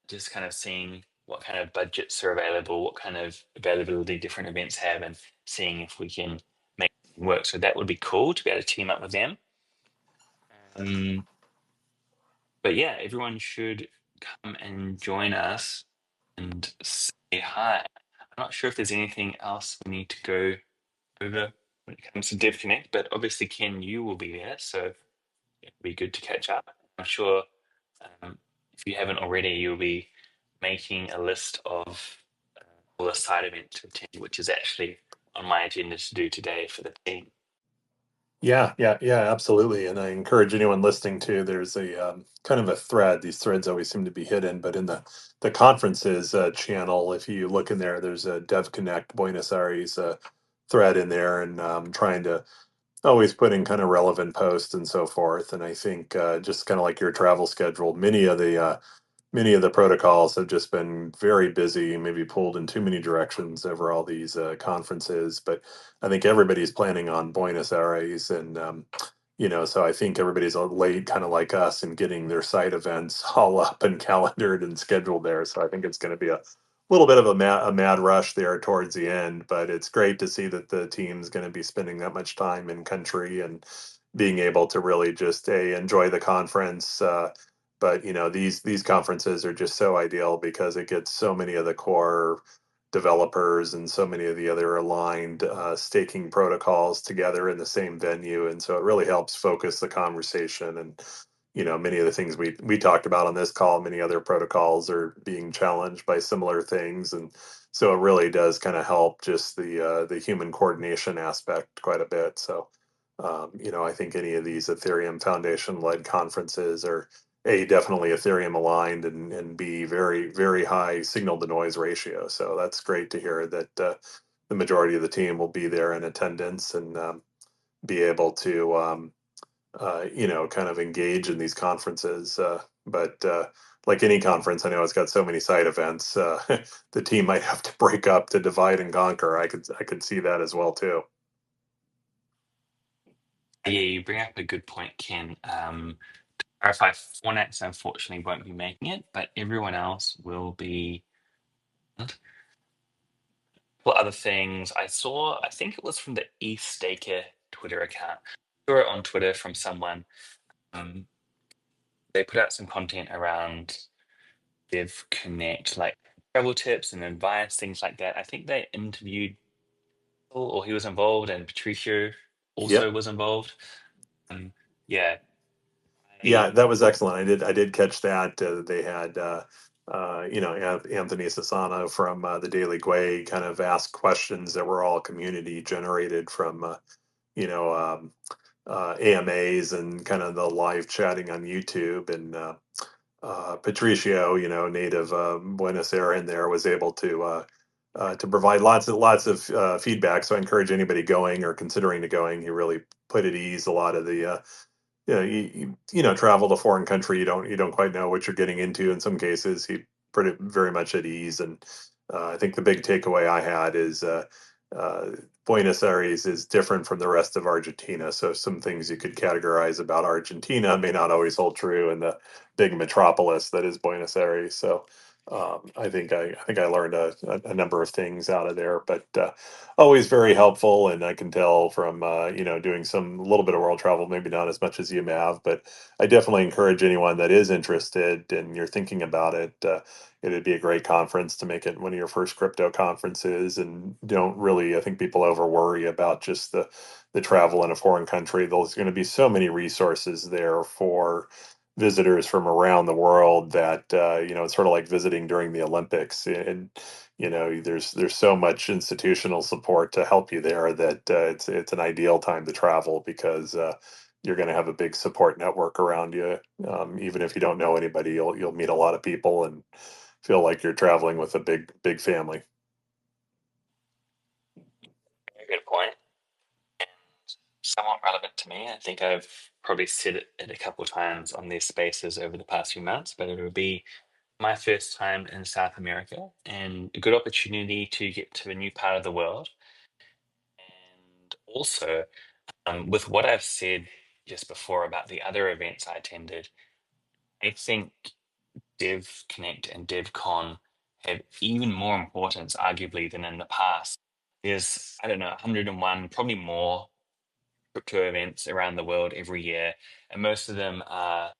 just kind of seeing what kind of budgets are available, what kind of availability different events have, and seeing if we can make it work. So that would be cool to be able to team up with them. But yeah, everyone should come and join us and say hi. I'm not sure if there's anything else we need to go over when it comes to Dev Connect, but obviously, Ken, you will be there, so it'll be good to catch up. I'm sure if you haven't already, you'll be making a list of all the side events to attend, which is actually on my agenda to do today for the team. Yeah, absolutely. And I encourage anyone listening to, there's a kind of a thread. These threads always seem to be hidden, but in the conferences channel, if you look in there, there's a Dev Connect Buenos Aires thread in there, and trying to always put in kind of relevant posts and so forth. And I think just kind of like your travel schedule, many of the protocols have just been very busy, maybe pulled in too many directions over all these conferences. But I think everybody's planning on Buenos Aires, and so I think everybody's late, kind of like us, in getting their site events all up and calendared and scheduled there. So I think it's going to be a little bit of a mad rush there towards the end. But it's great to see that the team's going to be spending that much time in country and being able to really just enjoy the conference. But these conferences are just so ideal because it gets so many of the core developers and so many of the other aligned staking protocols together in the same venue, and so it really helps focus the conversation. And many of the things we talked about on this call, many other protocols are being challenged by similar things, and so it really does kind of help just the human coordination aspect quite a bit. So I think any of these Ethereum Foundation led conferences are definitely Ethereum aligned, and B, very, very high signal to noise ratio. So that's great to hear that the majority of the team will be there in attendance, and be able to, kind of engage in these conferences. But like any conference, I know it's got so many side events. The team might have to break up to divide and conquer. I could see that as well too. Yeah, you bring up a good point, Ken. RFI Fornats unfortunately won't be making it, but everyone else will be. What other things I saw? I think it was from the ETH Staker Twitter account. I saw it on Twitter from someone. Um, they put out some content around Dev Connect, like travel tips and advice, things like that. I think they interviewed Paul, or he was involved, and Patricio also Yep. was involved. Yeah, Yeah, I, that was excellent. I did catch that. They had Anthony Sassano from the Daily Gway kind of ask questions that were all community generated from you know um, AMAs and kind of the live chatting on YouTube. And Patricio, native Buenos Aires, in there, was able to provide lots of feedback. So I encourage anybody going or considering to going. He really put at ease a lot of the travel to foreign country. You don't quite know what you're getting into. In some cases, he put it very much at ease. And I think the big takeaway I had is uh, Buenos Aires is different from the rest of Argentina. So some things you could categorize about Argentina may not always hold true in the big metropolis that is Buenos Aires. So I think I learned a number of things out of there, but always very helpful. And I can tell from doing some a little bit of world travel, maybe not as much as you have, but I definitely encourage anyone that is interested and you're thinking about it. It'd be a great conference to make it one of your first crypto conferences, and don't really, I think people over worry about just the travel in a foreign country. There's going to be so many resources there for visitors from around the world that it's sort of like visiting during the Olympics, and there's so much institutional support to help you there that it's an ideal time to travel because you're going to have a big support network around you. Even if you don't know anybody, you'll meet a lot of people and feel like you're traveling with a big family. Very good point. And somewhat relevant to me. I think I've probably said it a couple of times on these spaces over the past few months, but it will be my first time in South America and a good opportunity to get to a new part of the world. And also, with what I've said just before about the other events I attended, I think Dev Connect and DevCon have even more importance, arguably, than in the past. There's, I don't know, 101, probably more crypto events around the world every year, and most of them are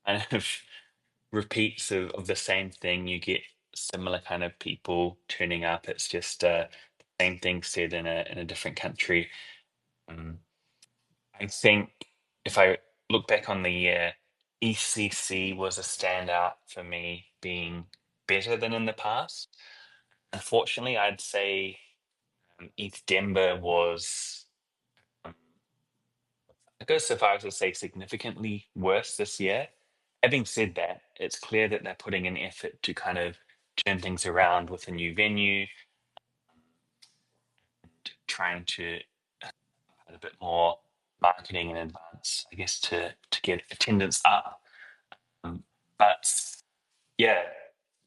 kind of repeats of the same thing. You get similar kind of people turning up. It's just the same thing said in a different country. Um, I think if I look back on the year, ECC was a standout for me, being better than in the past. Unfortunately, I'd say ETH Denver was, um, I go so far as to say, significantly worse this year. Having said that, it's clear that they're putting an effort to kind of turn things around with a new venue, trying to add a bit more marketing in advance, I guess, to get attendance up. But yeah,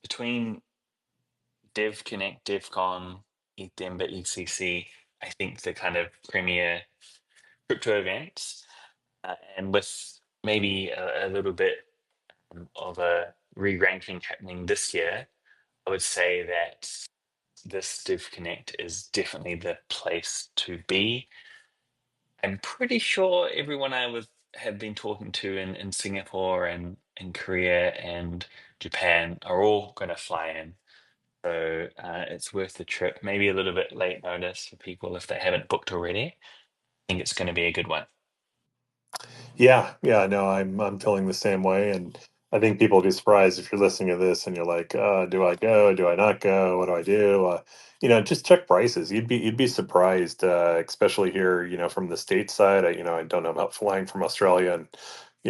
between Dev Connect, DevCon, Denver, ECC, I think the kind of premier crypto events, and with maybe a little bit of a re-ranking happening this year, I would say that this Dev Connect is definitely the place to be. I'm pretty sure everyone I was have been talking to in Singapore and in Korea and Japan are all going to fly in. So it's worth the trip. Maybe a little bit late notice for people if they haven't booked already. I think it's going to be a good one. Yeah, no, I'm feeling the same way, and I think people will be surprised if you're listening to this and you're like, do I go? Do I not go? What do I do? Just check prices. You'd be surprised, especially here, from the state side. I don't know about flying from Australia and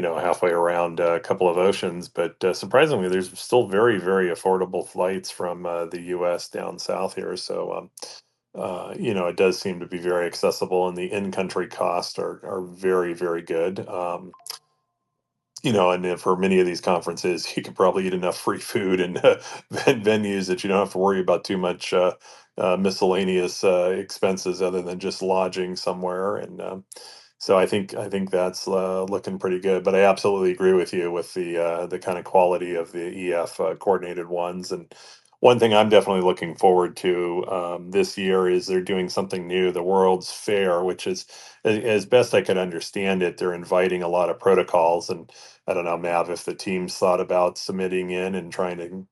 halfway around a couple of oceans, but surprisingly, there's still very very affordable flights from the U.S. down south here. So it does seem to be very accessible, and the in-country costs are very, very good. And then for many of these conferences, you can probably eat enough free food and venues that you don't have to worry about too much miscellaneous expenses other than just lodging somewhere. And so I think that's looking pretty good. But I absolutely agree with you with the kind of quality of the EF coordinated ones. And one thing I'm definitely looking forward to this year is they're doing something new, the World's Fair, which is, as best I could understand it, they're inviting a lot of protocols. And I don't know, Mav, if the team's thought about submitting in and trying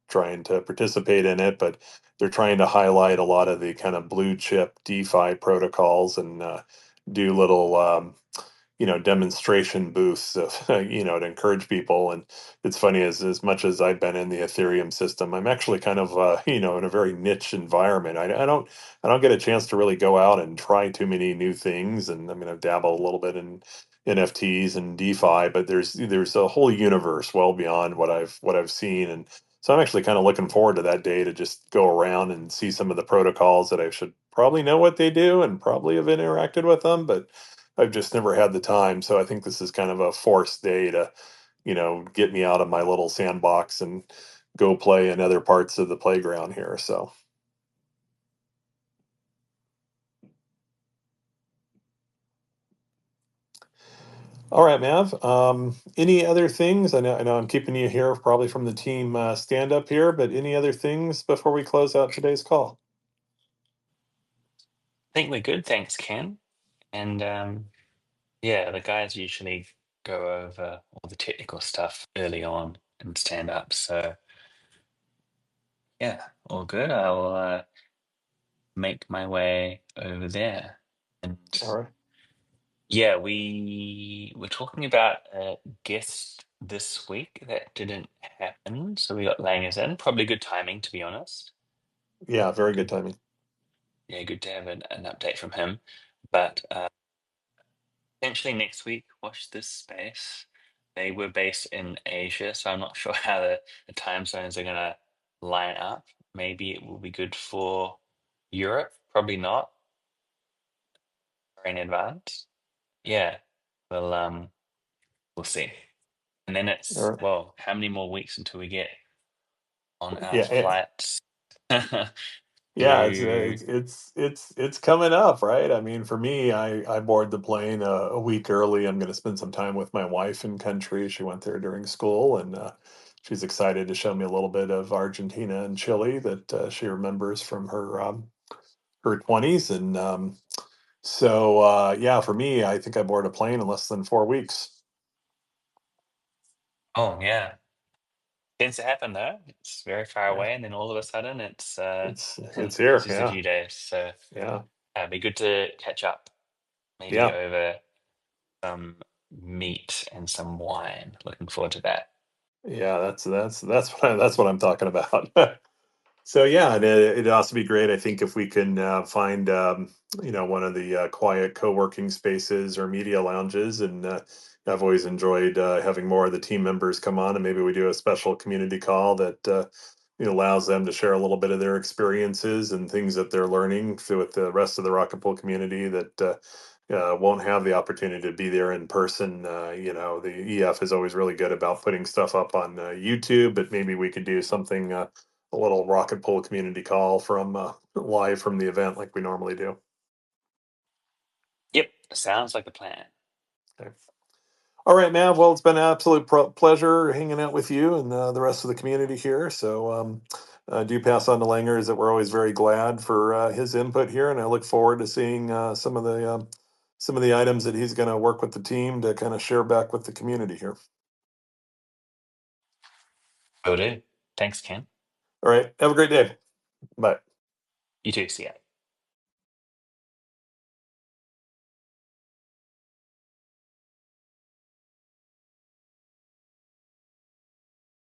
to participate in it, but they're trying to highlight a lot of the kind of blue chip DeFi protocols and do little demonstration booths of to encourage people. And it's funny, as much as I've been in the Ethereum system, I'm actually kind of in a very niche environment. I don't get a chance to really go out and try too many new things. And I mean, I've dabbled a little bit in NFTs and DeFi, but there's a whole universe well beyond what I've seen. And so I'm actually kind of looking forward to that day to just go around and see some of the protocols that I should probably know what they do and probably have interacted with them, but I've just never had the time. So I think this is kind of a forced day to, get me out of my little sandbox and go play in other parts of the playground here. So, all right, Mav. Any other things? I know I'm keeping you here probably from the team stand up here, but any other things before we close out today's call? I think we're good. Thanks, Ken. And yeah, the guys usually go over all the technical stuff early on and stand up. So yeah, all good. I'll make my way over there. And All right. Yeah, we were talking about a guest this week that didn't happen, so we got Langers in. Probably good timing, to be honest. Yeah, very good Good, timing. yeah, good to have an update from him. But potentially next week, watch this space. They were based in Asia, so I'm not sure how the time zones are gonna line up. Maybe it will be good for Europe. Probably not. Or in advance. Yeah. Well, we'll see. And then All it's, right. well, how many more weeks until we get on our Yeah, flights yeah, to, it's coming up, right? I mean, for me, I board the plane a week early. I'm going to spend some time with my wife in country. She went there during school, and she's excited to show me a little bit of Argentina and Chile that she remembers from her 20s. And so, yeah, for me, I think I board a plane in less than 4 weeks. oh yeah. Tends to happen though. It's very far Yeah, away, and then all of a sudden it's it's here. just a Yeah, few days. So yeah, it'd be good to catch up, maybe yeah, over some meat and some wine. Looking forward to that. yeah. That's what I'm talking about. So yeah, and it'd also be great, I think, if we can find one of the quiet co-working spaces or media lounges. And I've always enjoyed having more of the team members come on, and maybe we do a special community call that allows them to share a little bit of their experiences and things that they're learning with the rest of the Rocket Pool community that won't have the opportunity to be there in person. The EF is always really good about putting stuff up on YouTube, but maybe we could do something. A little rocket pool community call from live from the event like we normally do. Yep, sounds like a plan. Okay. All right, man. Well, it's been an absolute pleasure hanging out with you and the rest of the community here. So do pass on to Langers that we're always very glad for his input here, and I look forward to seeing some of the items that he's going to work with the team to kind of share back with the community here. Will do. Thanks, Ken. All right. Have a great day. Bye. You too. See ya.